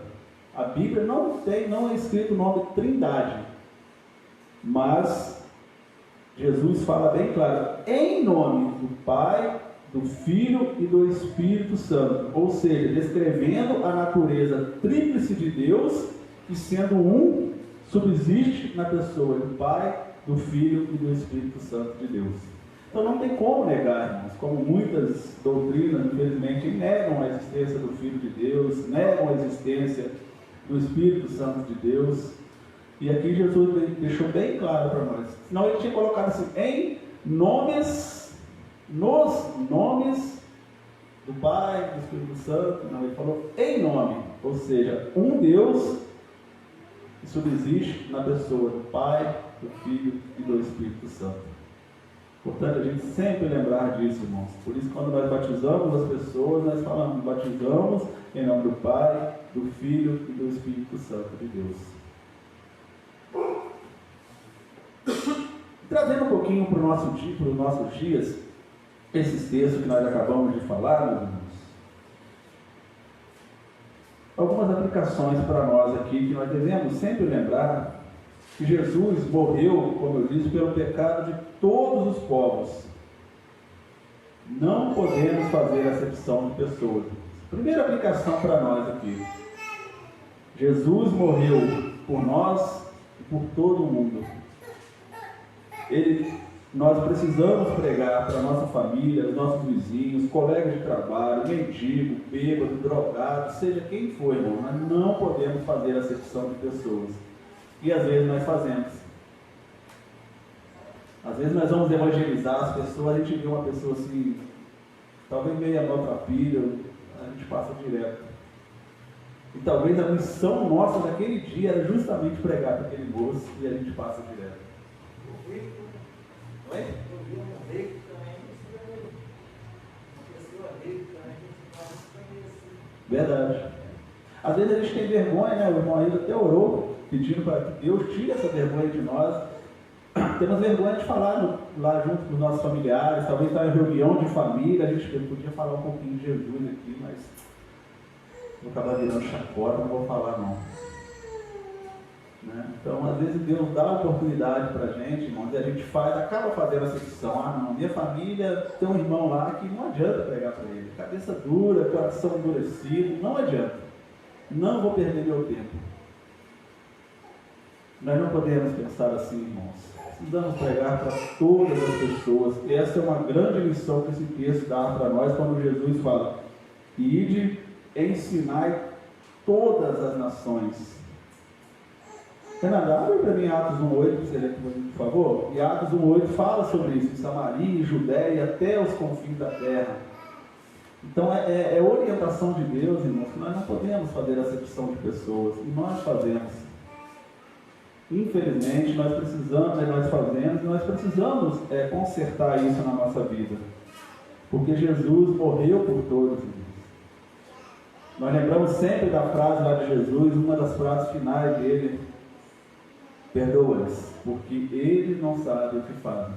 A Bíblia não é escrito o nome Trindade, mas Jesus fala bem claro, em nome do Pai, do Filho e do Espírito Santo, ou seja, descrevendo a natureza tríplice de Deus, que sendo um, subsiste na pessoa do Pai, do Filho e do Espírito Santo de Deus. Então não tem como negar, irmãos, como muitas doutrinas, infelizmente, negam a existência do Filho de Deus, negam a existência do Espírito Santo de Deus. E aqui Jesus deixou bem claro para nós. Senão ele tinha colocado assim, em nomes, nos nomes do Pai, do Espírito Santo. Não, ele falou em nome, ou seja, um Deus que subsiste na pessoa do Pai, do Filho e do Espírito Santo. Portanto, a gente sempre lembrar disso, irmãos. Por isso, quando nós batizamos as pessoas, nós falamos, batizamos em nome do Pai, do Filho e do Espírito Santo de Deus. Trazendo um pouquinho para os nossos dias, esses textos que nós acabamos de falar, meus irmãos, algumas aplicações para nós aqui, que nós devemos sempre lembrar que Jesus morreu, como eu disse, pelo pecado de todos os povos. Não podemos fazer acepção de pessoas. Primeira aplicação para nós aqui. Jesus morreu por nós e por todo o mundo. Nós precisamos pregar para a nossa família, os nossos vizinhos, colegas de trabalho, mendigo, bêbado, drogado, seja quem for, irmão. Nós não podemos fazer acepção de pessoas. E às vezes nós fazemos. Às vezes nós vamos evangelizar as pessoas, a gente vê uma pessoa assim, talvez meia maltrapilha, a gente passa direto. E talvez a missão nossa naquele dia era justamente pregar para aquele moço e a gente passa direto. Oi? Verdade. Às vezes a gente tem vergonha, né? O irmão ainda até orou, pedindo para que Deus tire essa vergonha de nós. Temos vergonha de falar lá junto com os nossos familiares, talvez estar em reunião de família, a gente podia falar um pouquinho de Jesus aqui, mas vou acabar virando chacota, não vou falar não. Né? Então, às vezes Deus dá oportunidade para a gente, irmãos, e a gente acaba fazendo essa decisão. Ah, não, minha família tem um irmão lá que não adianta pregar para ele. Cabeça dura, coração endurecido, não adianta. Não vou perder meu tempo. Nós não podemos pensar assim, irmãos. Precisamos pregar para todas as pessoas. E essa é uma grande lição que esse texto dá para nós quando Jesus fala: ide, ensinai todas as nações. Fernanda, abre para mim Atos 1,8, você ler por favor. E Atos 1,8 fala sobre isso, em Samaria, Judéia, até os confins da terra. Então é orientação de Deus, irmãos, que nós não podemos fazer acepção de pessoas, e nós fazemos. Infelizmente, nós fazemos, e nós precisamos consertar isso na nossa vida. Porque Jesus morreu por todos. Nós lembramos sempre da frase lá de Jesus, uma das frases finais dele: perdoa-lhes, porque eles não sabem o que fazem.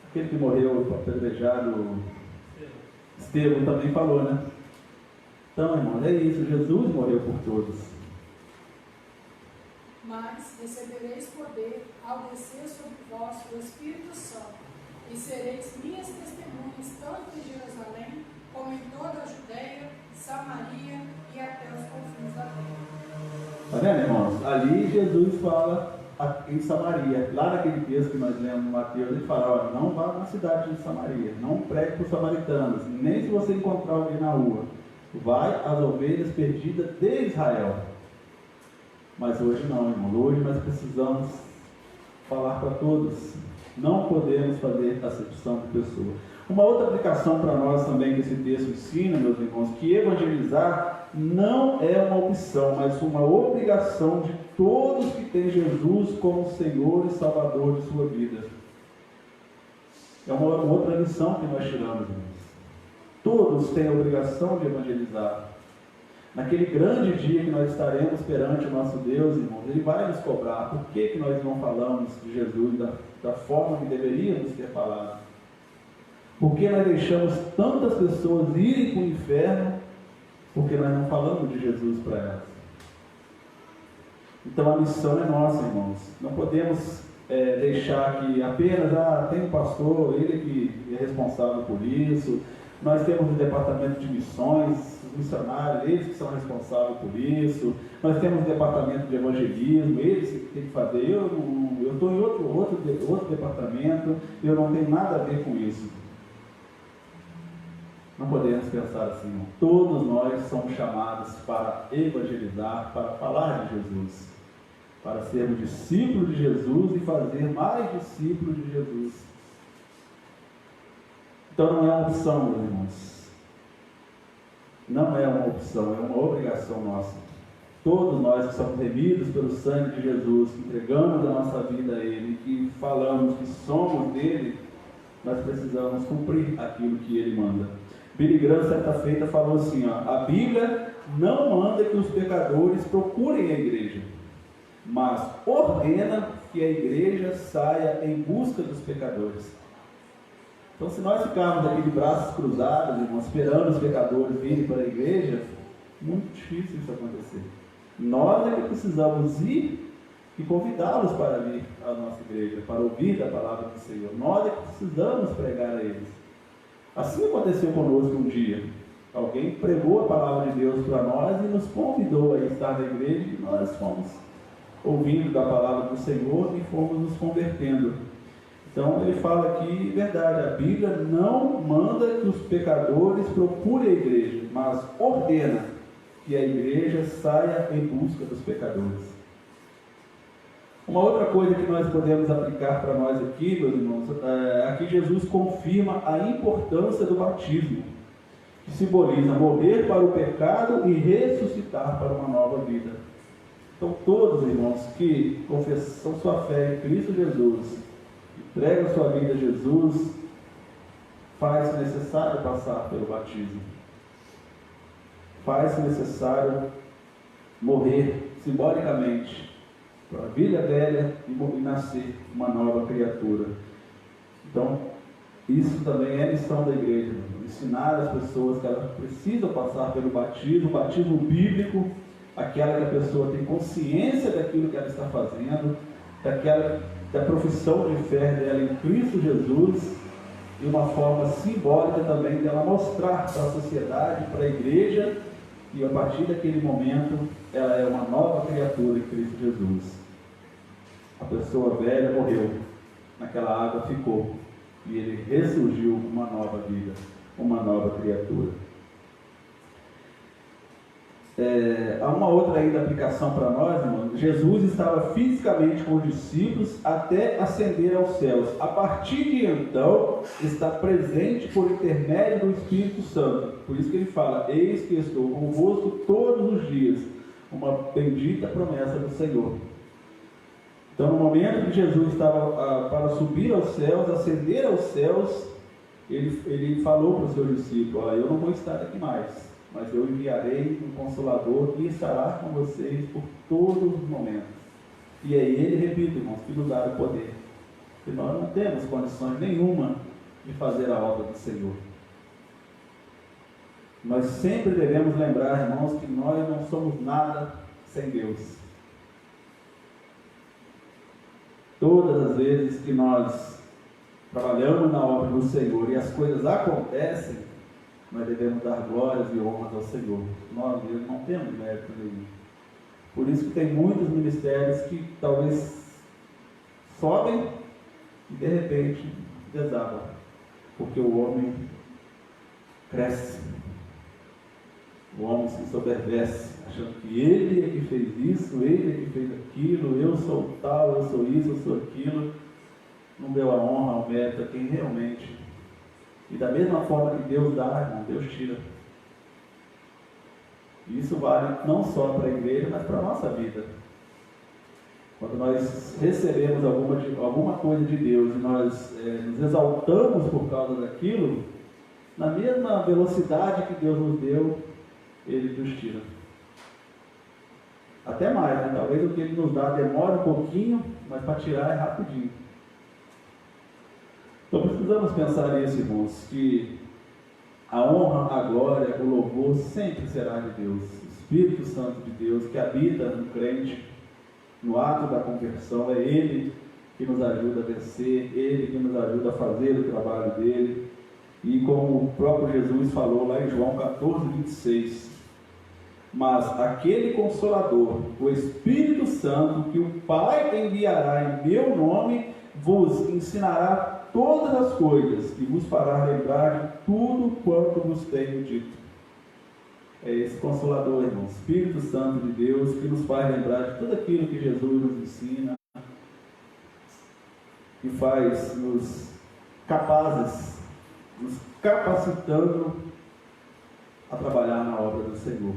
Aquele que morreu apedrejado, Estevão, também falou, né? Então, irmãos, é isso, Jesus morreu por todos. Mas recebereis poder ao descer sobre vós o Espírito Santo, e sereis minhas testemunhas, tanto em Jerusalém, como em toda a Judeia, Samaria e até os confins da terra. Está vendo, irmãos? Ali Jesus fala em Samaria. Lá naquele texto que nós lemos em Mateus, ele fala, olha, não vá na cidade de Samaria, não pregue para os samaritanos, nem se você encontrar alguém na rua. Vai às ovelhas perdidas de Israel. Mas hoje não, irmão. Hoje nós precisamos falar para todos. Não podemos fazer acepção de pessoa. Uma outra aplicação para nós também que esse texto ensina, meus irmãos, que evangelizar não é uma opção, mas uma obrigação de todos que têm Jesus como Senhor e Salvador de sua vida. É uma outra lição que nós tiramos, irmãos. Todos têm a obrigação de evangelizar. Naquele grande dia que nós estaremos perante o nosso Deus, irmãos, Ele vai nos cobrar. Por que nós não falamos de Jesus da forma que deveríamos ter falado? Por que nós deixamos tantas pessoas irem para o inferno? Porque nós não falamos de Jesus para elas. Então a missão é nossa, irmãos. Não podemos deixar que apenas, tem um pastor, ele que é responsável por isso. Nós temos o departamento de missões, os missionários, eles que são responsáveis por isso. Nós temos o departamento de evangelismo, eles que têm que fazer. Eu estou em outro departamento, eu não tenho nada a ver com isso. Não podemos pensar assim, não. Todos nós somos chamados para evangelizar, para falar de Jesus, para sermos discípulos de Jesus e fazer mais discípulos de Jesus. Então não é uma opção, meus irmãos. Não é uma opção, é uma obrigação nossa. Todos nós que somos remidos pelo sangue de Jesus, que entregamos a nossa vida a Ele, que falamos que somos dele, nós precisamos cumprir aquilo que Ele manda. Billy Graham, certa feita, falou assim, a Bíblia não manda que os pecadores procurem a igreja, mas ordena que a igreja saia em busca dos pecadores. Então, se nós ficarmos aqui de braços cruzados, irmãos, esperando os pecadores virem para a igreja, muito difícil isso acontecer. Nós é que precisamos ir e convidá-los para vir à nossa igreja, para ouvir da palavra do Senhor. Nós é que precisamos pregar a eles. Assim aconteceu conosco um dia. Alguém pregou a palavra de Deus para nós e nos convidou a estar na igreja, e nós fomos ouvindo da palavra do Senhor e fomos nos convertendo. Então ele fala aqui, verdade, a Bíblia não manda que os pecadores procurem a igreja, mas ordena que a igreja saia em busca dos pecadores. Uma outra coisa que nós podemos aplicar para nós aqui, meus irmãos, aqui Jesus confirma a importância do batismo, que simboliza morrer para o pecado e ressuscitar para uma nova vida. Então todos, irmãos, que confessam sua fé em Cristo Jesus, entregam sua vida a Jesus, faz-se necessário passar pelo batismo. Faz-se necessário morrer simbolicamente para a vida velha e nascer uma nova criatura. Então, isso também é missão da igreja, ensinar as pessoas que elas precisam passar pelo batismo, o batismo bíblico, aquela que a pessoa tem consciência daquilo que ela está fazendo, da profissão de fé dela em Cristo Jesus, e uma forma simbólica também dela mostrar para a sociedade, para a igreja, que a partir daquele momento ela é uma nova criatura em Cristo Jesus. A pessoa velha morreu, naquela água ficou, e ele ressurgiu uma nova vida, uma nova criatura. Há uma outra ainda aplicação para nós, irmãos. Jesus estava fisicamente com os discípulos até ascender aos céus. A partir de então, está presente por intermédio do Espírito Santo. Por isso que ele fala, eis que estou convosco todos os dias. Uma bendita promessa do Senhor. Então, no momento que Jesus estava para subir aos céus, ascender aos céus, ele falou para os seus discípulos, eu não vou estar aqui mais. mas eu enviarei um Consolador que estará com vocês por todos os momentos. E é Ele, repito, irmãos, que nos dá o poder. Porque nós não temos condições nenhuma de fazer a obra do Senhor. Nós sempre devemos lembrar, irmãos, que nós não somos nada sem Deus. Todas as vezes que nós trabalhamos na obra do Senhor e as coisas acontecem, nós devemos dar glórias e honras ao Senhor. Nós mesmos não temos mérito nenhum. Por isso que tem muitos ministérios que talvez sobem e de repente desabam, porque o homem cresce, o homem se soberbece, achando que ele é que fez isso, ele é que fez aquilo, eu sou tal, eu sou isso, eu sou aquilo. Não deu a honra, ao mérito a quem realmente. E da mesma forma que Deus dá, irmão, Deus tira. E isso vale não só para a igreja, mas para a nossa vida. Quando nós recebemos alguma coisa de Deus e nós nos exaltamos por causa daquilo, na mesma velocidade que Deus nos deu, Ele nos tira. Até mais, né? Talvez o que Ele nos dá demore um pouquinho, mas para tirar é rapidinho. Então precisamos pensar nisso, irmãos, que a honra, a glória, o louvor sempre será de Deus. O Espírito Santo de Deus que habita no crente, no ato da conversão, é Ele que nos ajuda a vencer, Ele que nos ajuda a fazer o trabalho dele. E como o próprio Jesus falou lá em João 14, 26, mas aquele Consolador, o Espírito Santo, que o Pai enviará em meu nome, vos ensinará todas as coisas e vos fará lembrar de tudo quanto vos tenho dito. É esse Consolador, irmão, Espírito Santo de Deus, que nos faz lembrar de tudo aquilo que Jesus nos ensina, que faz nos capazes, nos capacitando a trabalhar na obra do Senhor.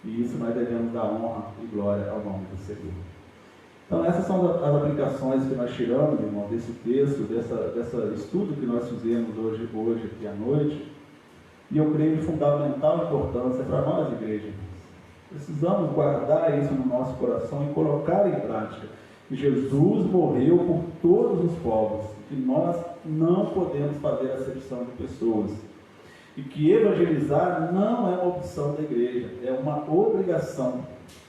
E isso nós devemos dar honra e glória ao nome do Senhor. Então essas são as aplicações que nós tiramos, irmão, desse texto, desse estudo que nós fizemos hoje aqui à noite. E eu creio de fundamental importância para nós, igreja. Precisamos guardar isso no nosso coração e colocar em prática. Que Jesus morreu por todos os povos, que nós não podemos fazer acepção de pessoas. E que evangelizar não é uma opção da igreja, é uma obrigação.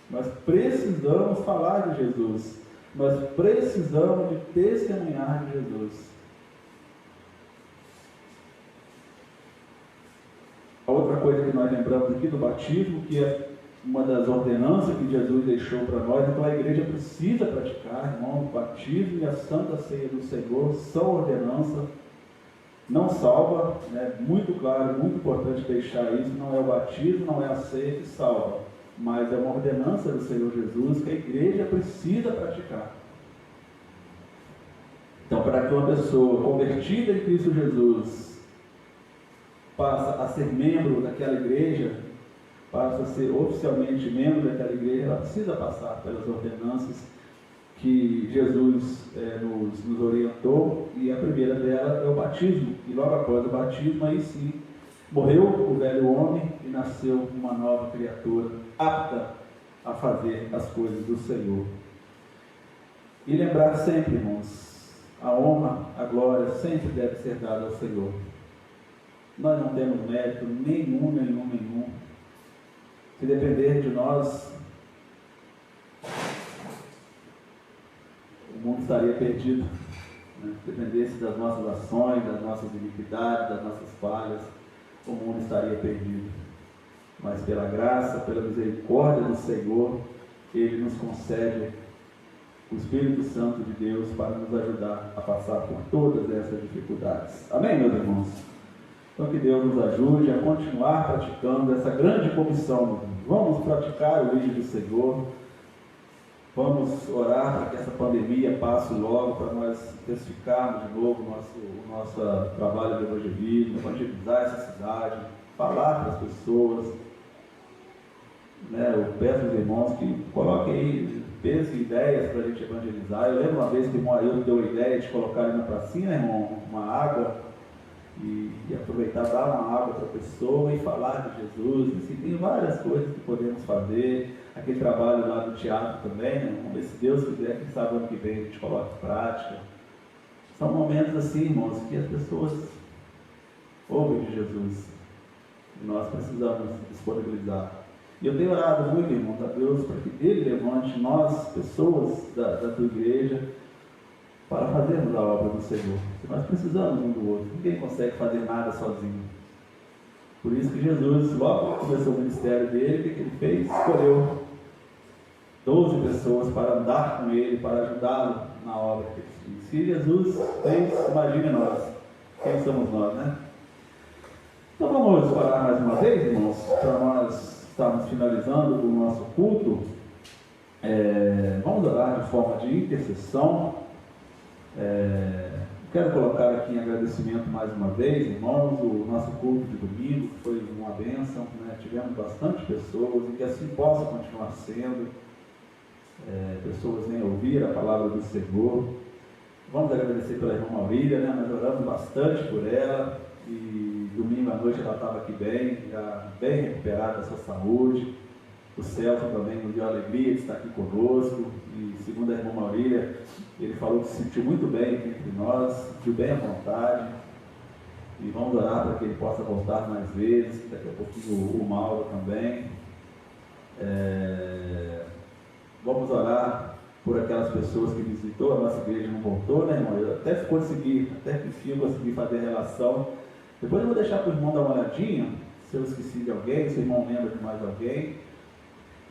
Nós precisamos falar de Jesus. Nós precisamos de testemunhar de Jesus. A outra coisa que nós lembramos aqui do batismo, que é uma das ordenanças que Jesus deixou para nós, então a igreja precisa praticar, irmão, o batismo e a Santa Ceia do Senhor são ordenança, não salva, né? Muito claro, muito importante deixar isso, não é o batismo, não é a ceia que salva, mas é uma ordenança do Senhor Jesus que a igreja precisa praticar. Então, para que uma pessoa convertida em Cristo Jesus passe a ser membro daquela igreja, passa a ser oficialmente membro daquela igreja, ela precisa passar pelas ordenanças que Jesus nos orientou, e a primeira dela é o batismo, e logo após o batismo, aí sim, morreu o velho homem e nasceu uma nova criatura, apta a fazer as coisas do Senhor. E lembrar sempre, irmãos, a honra, a glória sempre deve ser dada ao Senhor. Nós não temos mérito nenhum. Se depender de nós, o mundo estaria perdido. Né? Se dependesse das nossas ações, das nossas iniquidades, das nossas falhas, o mundo estaria perdido. Mas pela graça, pela misericórdia do Senhor, Ele nos concede o Espírito Santo de Deus para nos ajudar a passar por todas essas dificuldades. Amém, meus irmãos? Então que Deus nos ajude a continuar praticando essa grande comissão. Vamos praticar o vídeo do Senhor. Vamos orar para que essa pandemia passe logo, para nós intensificarmos de novo o nosso trabalho de evangelismo, evangelizar essa cidade, falar para as pessoas. Né? Eu peço aos irmãos que coloquem aí, pensem ideias para a gente evangelizar. Eu lembro uma vez que o irmão Ailton deu a ideia de colocar ali na pracinha, irmão, uma água. e aproveitar, dar uma água para a pessoa e falar de Jesus. Assim, tem várias coisas que podemos fazer. Aquele trabalho lá do teatro também, né? Vamos ver se Deus quiser, quem sabe ano que vem a gente coloca em prática. São momentos assim, irmãos, que as pessoas ouvem de Jesus e nós precisamos disponibilizar. E eu tenho orado muito, irmãos, a Deus, para que Ele levante nós, pessoas da tua igreja, para fazermos a obra do Senhor. Nós precisamos um do outro. Ninguém consegue fazer nada sozinho. Por isso que Jesus, logo que começou o ministério dele, o que ele fez? Escolheu 12 pessoas para andar com ele, para ajudá-lo na obra que ele fez. Se Jesus fez, imagine nós. Quem somos nós, né? Então vamos orar mais uma vez, irmãos, para nós estarmos finalizando o nosso culto. Vamos orar de forma de intercessão. Quero colocar aqui em agradecimento mais uma vez, irmãos, o nosso culto de domingo, que foi uma bênção, né? Tivemos bastante pessoas e que assim possa continuar sendo. Pessoas nem ouviram a palavra do Senhor. Vamos agradecer pela irmã Maurília, né? Nós oramos bastante por ela e domingo à noite ela estava aqui bem, já bem recuperada da sua saúde. O Celso também nos deu a alegria de estar aqui conosco e segundo a irmã Maurília, ele falou que se sentiu muito bem aqui entre nós, se sentiu bem à vontade e vamos orar para que ele possa voltar mais vezes, daqui a pouquinho o Mauro também. Vamos orar por aquelas pessoas que visitou a nossa igreja e não voltou, né, irmão? Eu até que enfim eu consegui fazer a relação. Depois eu vou deixar para o irmão dar uma olhadinha, se eu esqueci de alguém, se o irmão lembra de mais alguém.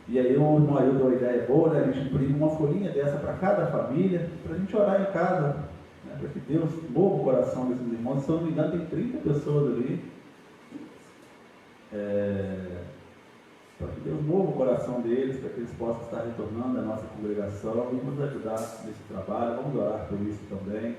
E aí o irmão Ailton deu uma ideia boa, né? A gente imprime uma folhinha dessa para cada família, para a gente orar em casa, né? Para que Deus mova o coração desses irmãos. Se eu não me engano, tem 30 pessoas ali. Para que Deus mova o coração deles, para que eles possam estar retornando à nossa congregação e nos ajudar nesse trabalho. Vamos orar por isso também.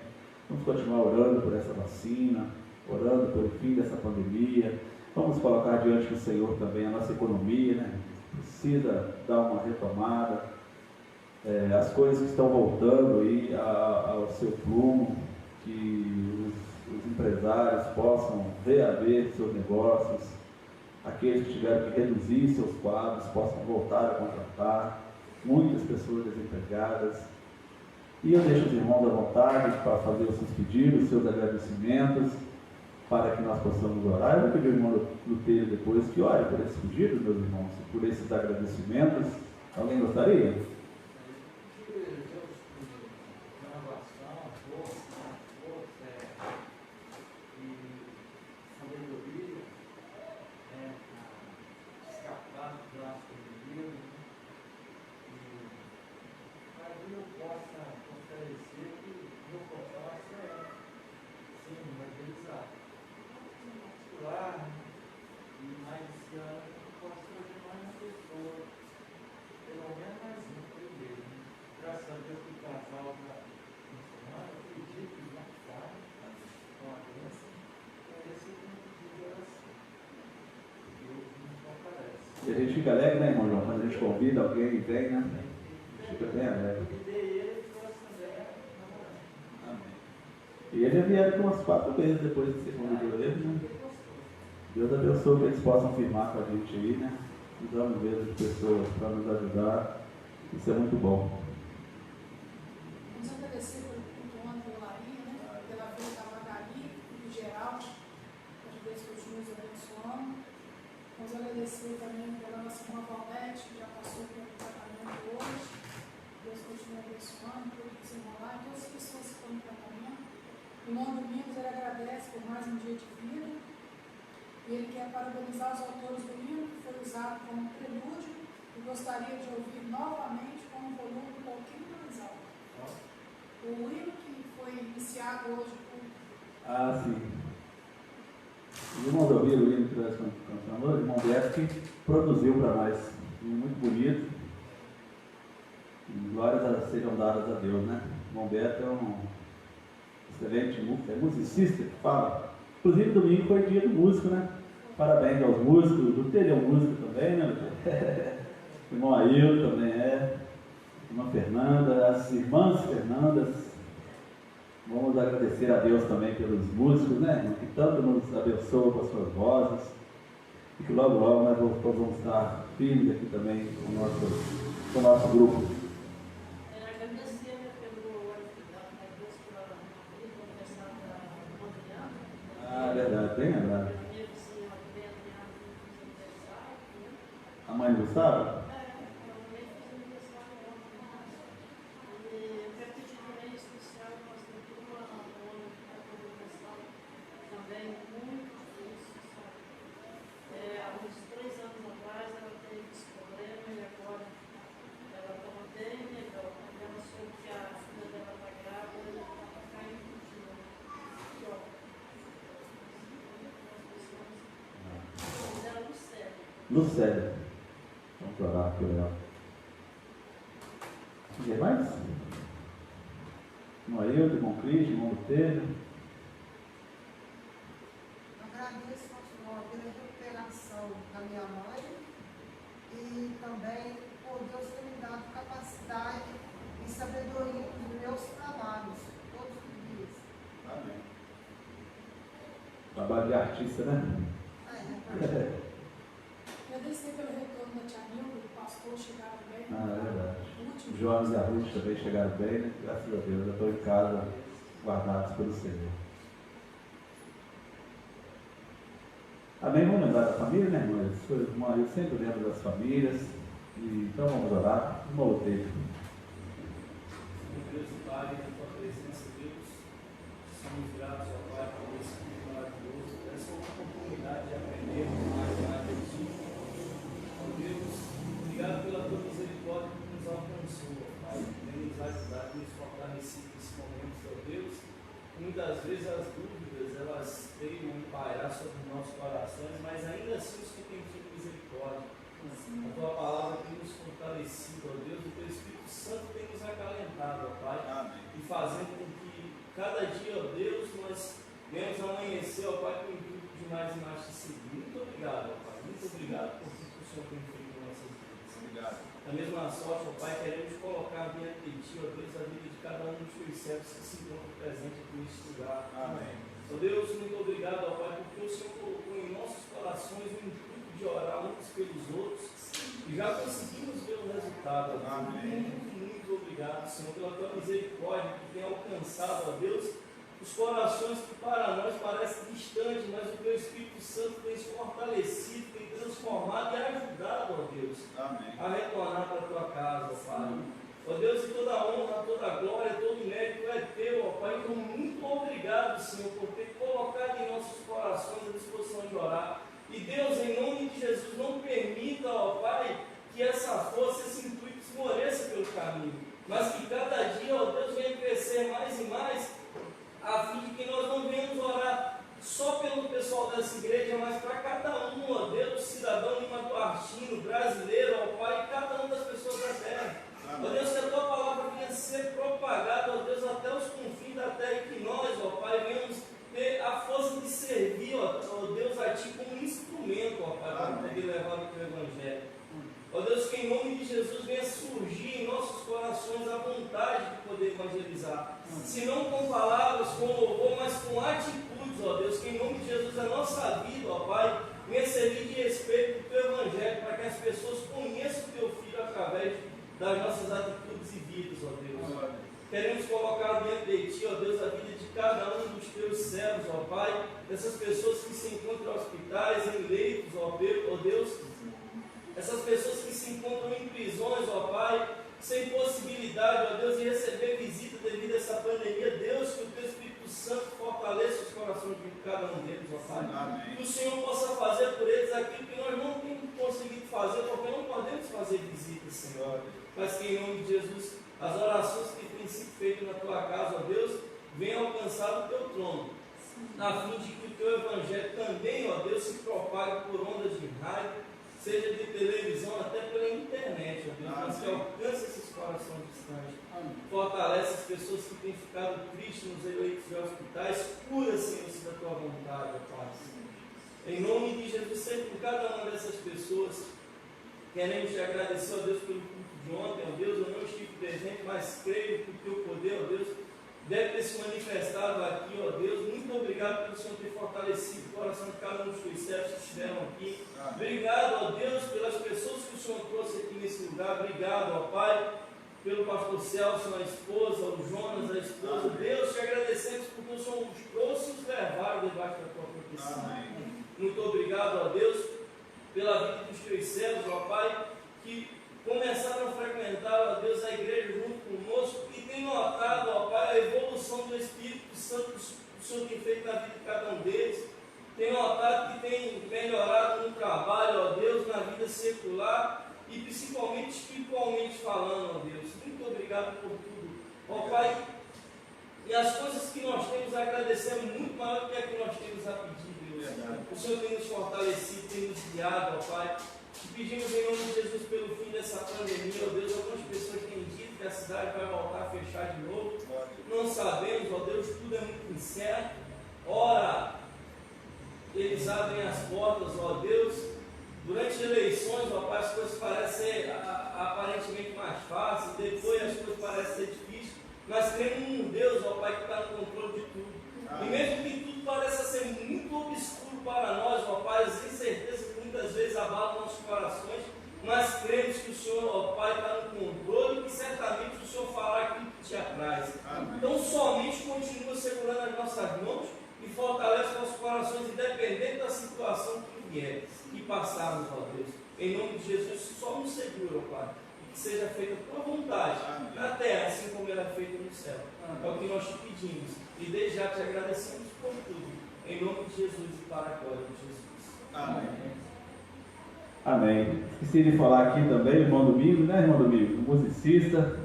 Vamos continuar orando por essa vacina, orando pelo fim dessa pandemia. Vamos colocar diante do Senhor também a nossa economia, né? Precisa dar uma retomada. As coisas que estão voltando aí ao seu plumo, que os empresários possam reaver seus negócios. Aqueles que tiveram que reduzir seus quadros possam voltar a contratar, muitas pessoas desempregadas. E eu deixo os irmãos à vontade para fazer os seus pedidos, os seus agradecimentos, para que nós possamos orar. Eu vou pedir ao irmão Luteiro depois que ore por esses pedidos, meus irmãos, por esses agradecimentos. Alguém gostaria? E a gente fica alegre, né, irmão João? Quando a gente convida alguém e vem, né? A gente fica bem alegre. Amém. E eles já vieram com umas 4 vezes depois de ser convidou eles, né? Deus abençoe que eles possam firmar com a gente aí, né? Precisamos mesmo de pessoas para nos ajudar. Isso é muito bom. Vamos agradecer pelo culto ontem pela Larinha, né? Pela vida da Magali e do Geraldo, que Deus continue nos abençoando. Vamos agradecer também pela nossa irmã Valete, que já passou pelo tratamento hoje. Deus continue abençoando, todos os irmãos lá e todas as pessoas que estão no tratamento. O irmão Domingos, ele agradece por mais um dia de vida. E ele quer parabenizar os autores do hino, que foi usado como prelúdio, e gostaria de ouvir novamente com um volume um pouquinho mais alto. O hino que foi iniciado hoje por... Ah, sim. Os irmãos ouviram o hino que nós cantamos, o irmão Beto que produziu para nós. Muito bonito. E glórias sejam dadas a Deus, né? O irmão Beto é um excelente musicista que fala. Inclusive, domingo foi dia do músico, né? Parabéns aos músicos. O Luteiro é um músico também, né? O irmão Ailton também é. A irmã Fernanda, as irmãs Fernandas. Vamos agradecer a Deus também pelos músicos, né, irmão, que tanto nos abençoam com as suas vozes. E que logo, logo nós vamos estar firmes aqui também com o nosso grupo. Agradecer pelo aniversário do aniversário da Adriana. Ah, verdade, bem lembrado. A mãe do Gustavo? Lucélia. Vamos orar por ela. Ninguém mais? Irmão Ailton, irmão Cris, irmão Botelho. Agradeço ao Senhor pela recuperação da minha mãe e também por Deus ter me dado capacidade e sabedoria nos meus trabalhos, todos os dias. Amém. Trabalho de artista, né? Agradecer pelo retorno da tia Nilda, do pastor, chegaram bem. Ah, é verdade. O último. Os João e a Ruth também chegaram bem, né? Graças a Deus, já estão em casa, guardados pelo Senhor. Amém? Vamos lembrar da família, né, irmãs? Eu sempre lembro das famílias. E, então vamos orar. Irmão Botelho. Deus e Pai, na tua presença, Deus, somos gratos ao Pai por esse filho maravilhoso. Essa é uma oportunidade de aprender mais de Ti. Ó Deus, obrigado pela tua misericórdia que nos alcançou, ó Pai. Vem nos ajudar, nos fortalecer nesse momento, ó Deus. Muitas vezes as dúvidas, elas teimam em pairar sobre os nossos corações, mas ainda assim o Senhor tem tido misericórdia. A tua palavra tem nos fortalecido, ó Deus, o teu Espírito Santo tem nos acalentado, ó Pai. Amém. E fazendo com que cada dia, ó Deus, nós venhamos amanhecer, ó Pai, com o intuito de mais e mais te seguir. Muito obrigado, ó Pai. Muito obrigado por tudo que o Senhor tem feito em nossas vidas. Obrigado. Da mesma sorte, ó Pai, queremos colocar diante de Ti, ó Deus, a vida de cada um dos teus servos que se encontram presentes aqui neste lugar. Amém. Ó Deus, muito obrigado, ó Pai, porque o Senhor colocou em nossos corações o intuito de orar uns pelos outros e já conseguimos ver o resultado. Amém. Muito obrigado, Senhor, pela tua misericórdia que tem alcançado, ó Deus, os corações que para nós parecem distantes, mas o teu Espírito Santo tem se fortalecido, tem transformado e ajudado, ó Deus, amém, a retornar para a tua casa, ó Pai. Ó Deus, e toda a honra, toda a glória, todo o mérito é teu, ó Pai. Então, muito obrigado, Senhor, por ter colocado em nossos corações a disposição de orar. E Deus, em nome de Jesus, não permita, ó Pai, que essa força, esse intuito esmoreça pelo caminho, mas que cada dia, ó Deus, venha crescer mais e mais, a fim de que nós não venhamos orar só pelo pessoal dessa igreja, mas para cada um, ó Deus, cidadão limatuartino, brasileiro, ó Pai, cada uma das pessoas da terra. Ó Deus, que a tua palavra venha ser propagada, ó Deus, até os confins da terra e que nós, ó Pai, venhamos ter a força de servir, ó Deus, a Ti como um instrumento, ó Pai, para poder levar o Teu Evangelho. Ó Deus, que em nome de Jesus venha surgir em nossos corações a vontade de poder evangelizar. Se não com palavras, com louvor, mas com atitudes, ó Deus, que em nome de Jesus a nossa vida, ó Pai, venha servir de respeito do Teu Evangelho, para que as pessoas conheçam o Teu Filho através das nossas atitudes e vidas, ó Deus. Queremos colocar diante de Ti, ó Deus, a vida de cada um dos Teus servos, ó Pai, dessas pessoas que se encontram em hospitais, em leitos, ó Deus, essas pessoas que se encontram em prisões, ó Pai, sem possibilidade, ó Deus, de receber visita devido a essa pandemia. Deus, que o Teu Espírito Santo fortaleça os corações de cada um deles, ó Pai. Amém. Que o Senhor possa fazer por eles aquilo que nós não temos conseguido fazer, porque não podemos fazer visitas, Senhor. Mas que em nome de Jesus, as orações que têm sido feitas na Tua casa, ó Deus, venham alcançar o Teu trono, a fim de que o Teu Evangelho também, ó Deus, se propague por ondas de rádio, seja de televisão, até pela internet, ó Deus, mas que alcance esses corações distantes. Amém. Fortalece as pessoas que têm ficado tristes nos leitos de hospitais, cura, Senhor, se da Tua vontade, ó Pai. Em nome de Jesus, sempre por cada uma dessas pessoas, queremos Te agradecer, ó Deus, pelo culto de ontem, ó Deus. Eu não estive presente, mas creio que o Teu poder, ó Deus, deve ter se manifestado aqui, ó Deus. Muito obrigado pelo Senhor ter fortalecido o coração de cada um dos teus servos que estiveram aqui. Obrigado, ó Deus, pelas pessoas que o Senhor trouxe aqui nesse lugar. Obrigado, ó Pai, pelo pastor Celso, a esposa, o Jonas, a esposa. Deus, te agradecemos porque o Senhor os trouxe e os levaram debaixo da tua proteção. Muito obrigado, ó Deus, pela vida dos teus servos, ó Pai, que começaram a frequentar, ó Deus, a igreja junto conosco e tem notado, ó Pai, a evolução do Espírito Santo que o Senhor tem feito na vida de cada um deles. Tem notado que tem melhorado no trabalho, ó Deus, na vida secular e principalmente espiritualmente falando, ó Deus. Muito obrigado por tudo, ó Pai. E as coisas que nós temos a agradecer é muito maior do que a que nós temos a pedir, Deus. O Senhor tem nos fortalecido, tem nos guiado, ó Pai. Te pedimos em nome de Jesus pelo fim dessa pandemia, ó Deus. Algumas pessoas têm dito que a cidade vai voltar a fechar de novo. Não sabemos, ó Deus, tudo é muito incerto. Ora, eles abrem as portas, ó Deus. Durante eleições, ó Pai, as coisas parecem ser aparentemente mais fáceis. Depois as coisas parecem ser difíceis. Nós cremos num Deus, ó Pai, que está no controle de tudo. E mesmo que tudo pareça ser muito obscuro para nós, ó Pai, as incertezas que muitas vezes abalam nossos corações, nós cremos que o Senhor, ó Pai, está no controle e que certamente o Senhor fará aquilo que te apraz. Então, somente continua segurando as nossas mãos e fortalece nossos corações, independente da situação que vier e passarmos, ó Deus. Em nome de Jesus, só nos segura, ó Pai. Que seja feita a tua vontade na terra, assim como ela é feita no céu. É o que nós te pedimos. E desde já te agradecemos por tudo. Em nome de Jesus e para a glória de Jesus. Amém. Amém. Esqueci de falar aqui também, o irmão Domingos, né, irmão Domingos? O musicista,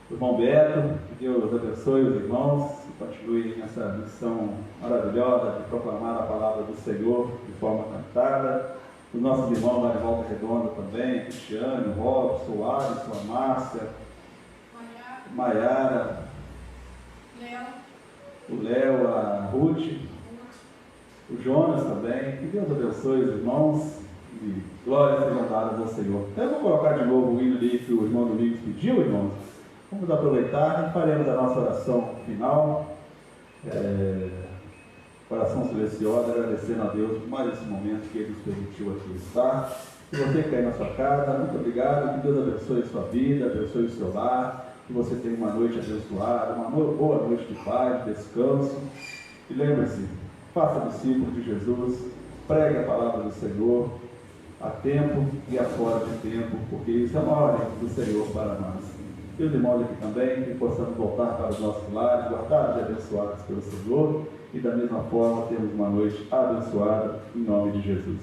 o irmão Beto. Que Deus abençoe os irmãos e continue nessa missão maravilhosa de proclamar a palavra do Senhor de forma cantada. Os nossos irmãos lá de Volta Redonda também, Cristiane, o Robson, o Alisson, a Márcia, Maiara, o Léo, a Ruth, o Jonas também. Que Deus abençoe os irmãos e glórias sejam dadas ao Senhor. Eu vou colocar de novo o hino ali que o irmão Domingos pediu, irmãos. Vamos aproveitar e faremos a nossa oração final. Oração silenciosa, agradecendo a Deus por mais esse momento que Ele nos permitiu aqui estar. Se você quer ir na sua casa, muito obrigado. Que Deus abençoe a sua vida, abençoe o seu lar. Que você tenha uma noite abençoada, uma boa noite de paz, de descanso. E lembre-se, faça discípulo de Jesus, pregue a palavra do Senhor a tempo e a fora de tempo, porque isso é uma ordem do Senhor para nós. E os irmãos aqui também, que possamos voltar para os nossos lares, guardados e abençoados pelo Senhor. E da mesma forma, temos uma noite abençoada, em nome de Jesus.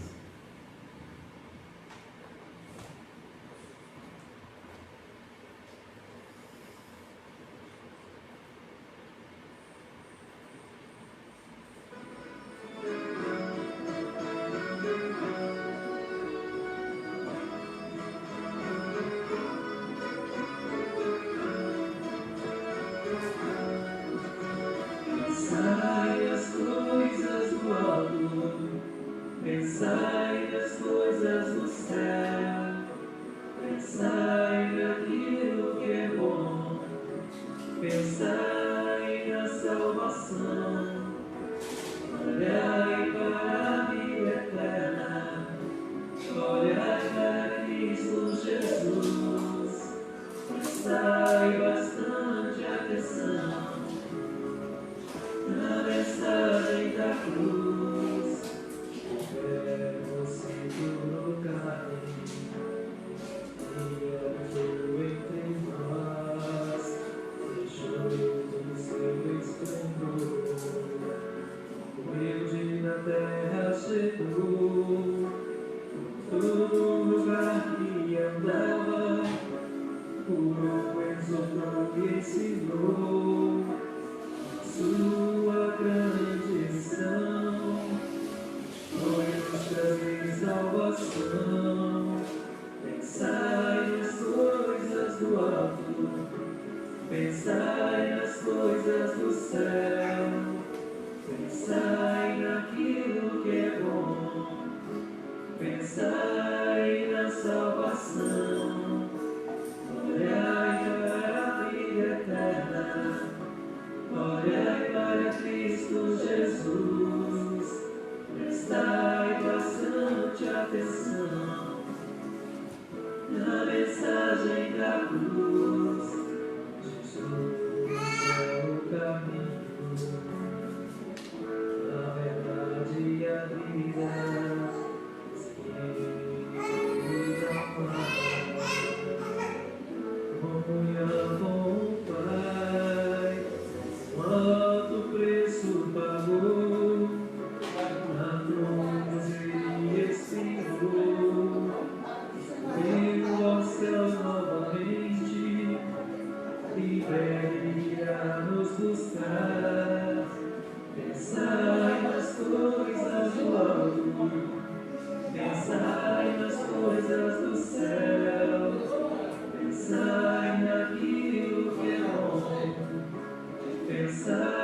mensagem da cruz, Jesus é o caminho, a verdade e a vida. Comunhão com o Pai, quanto preço pagou, na cruz ele expirou, veio ao céu novamente, e veio nos buscar. Pensai nas coisas do alto, pensai nas coisas do céu, pensai naquilo que é bom, pensai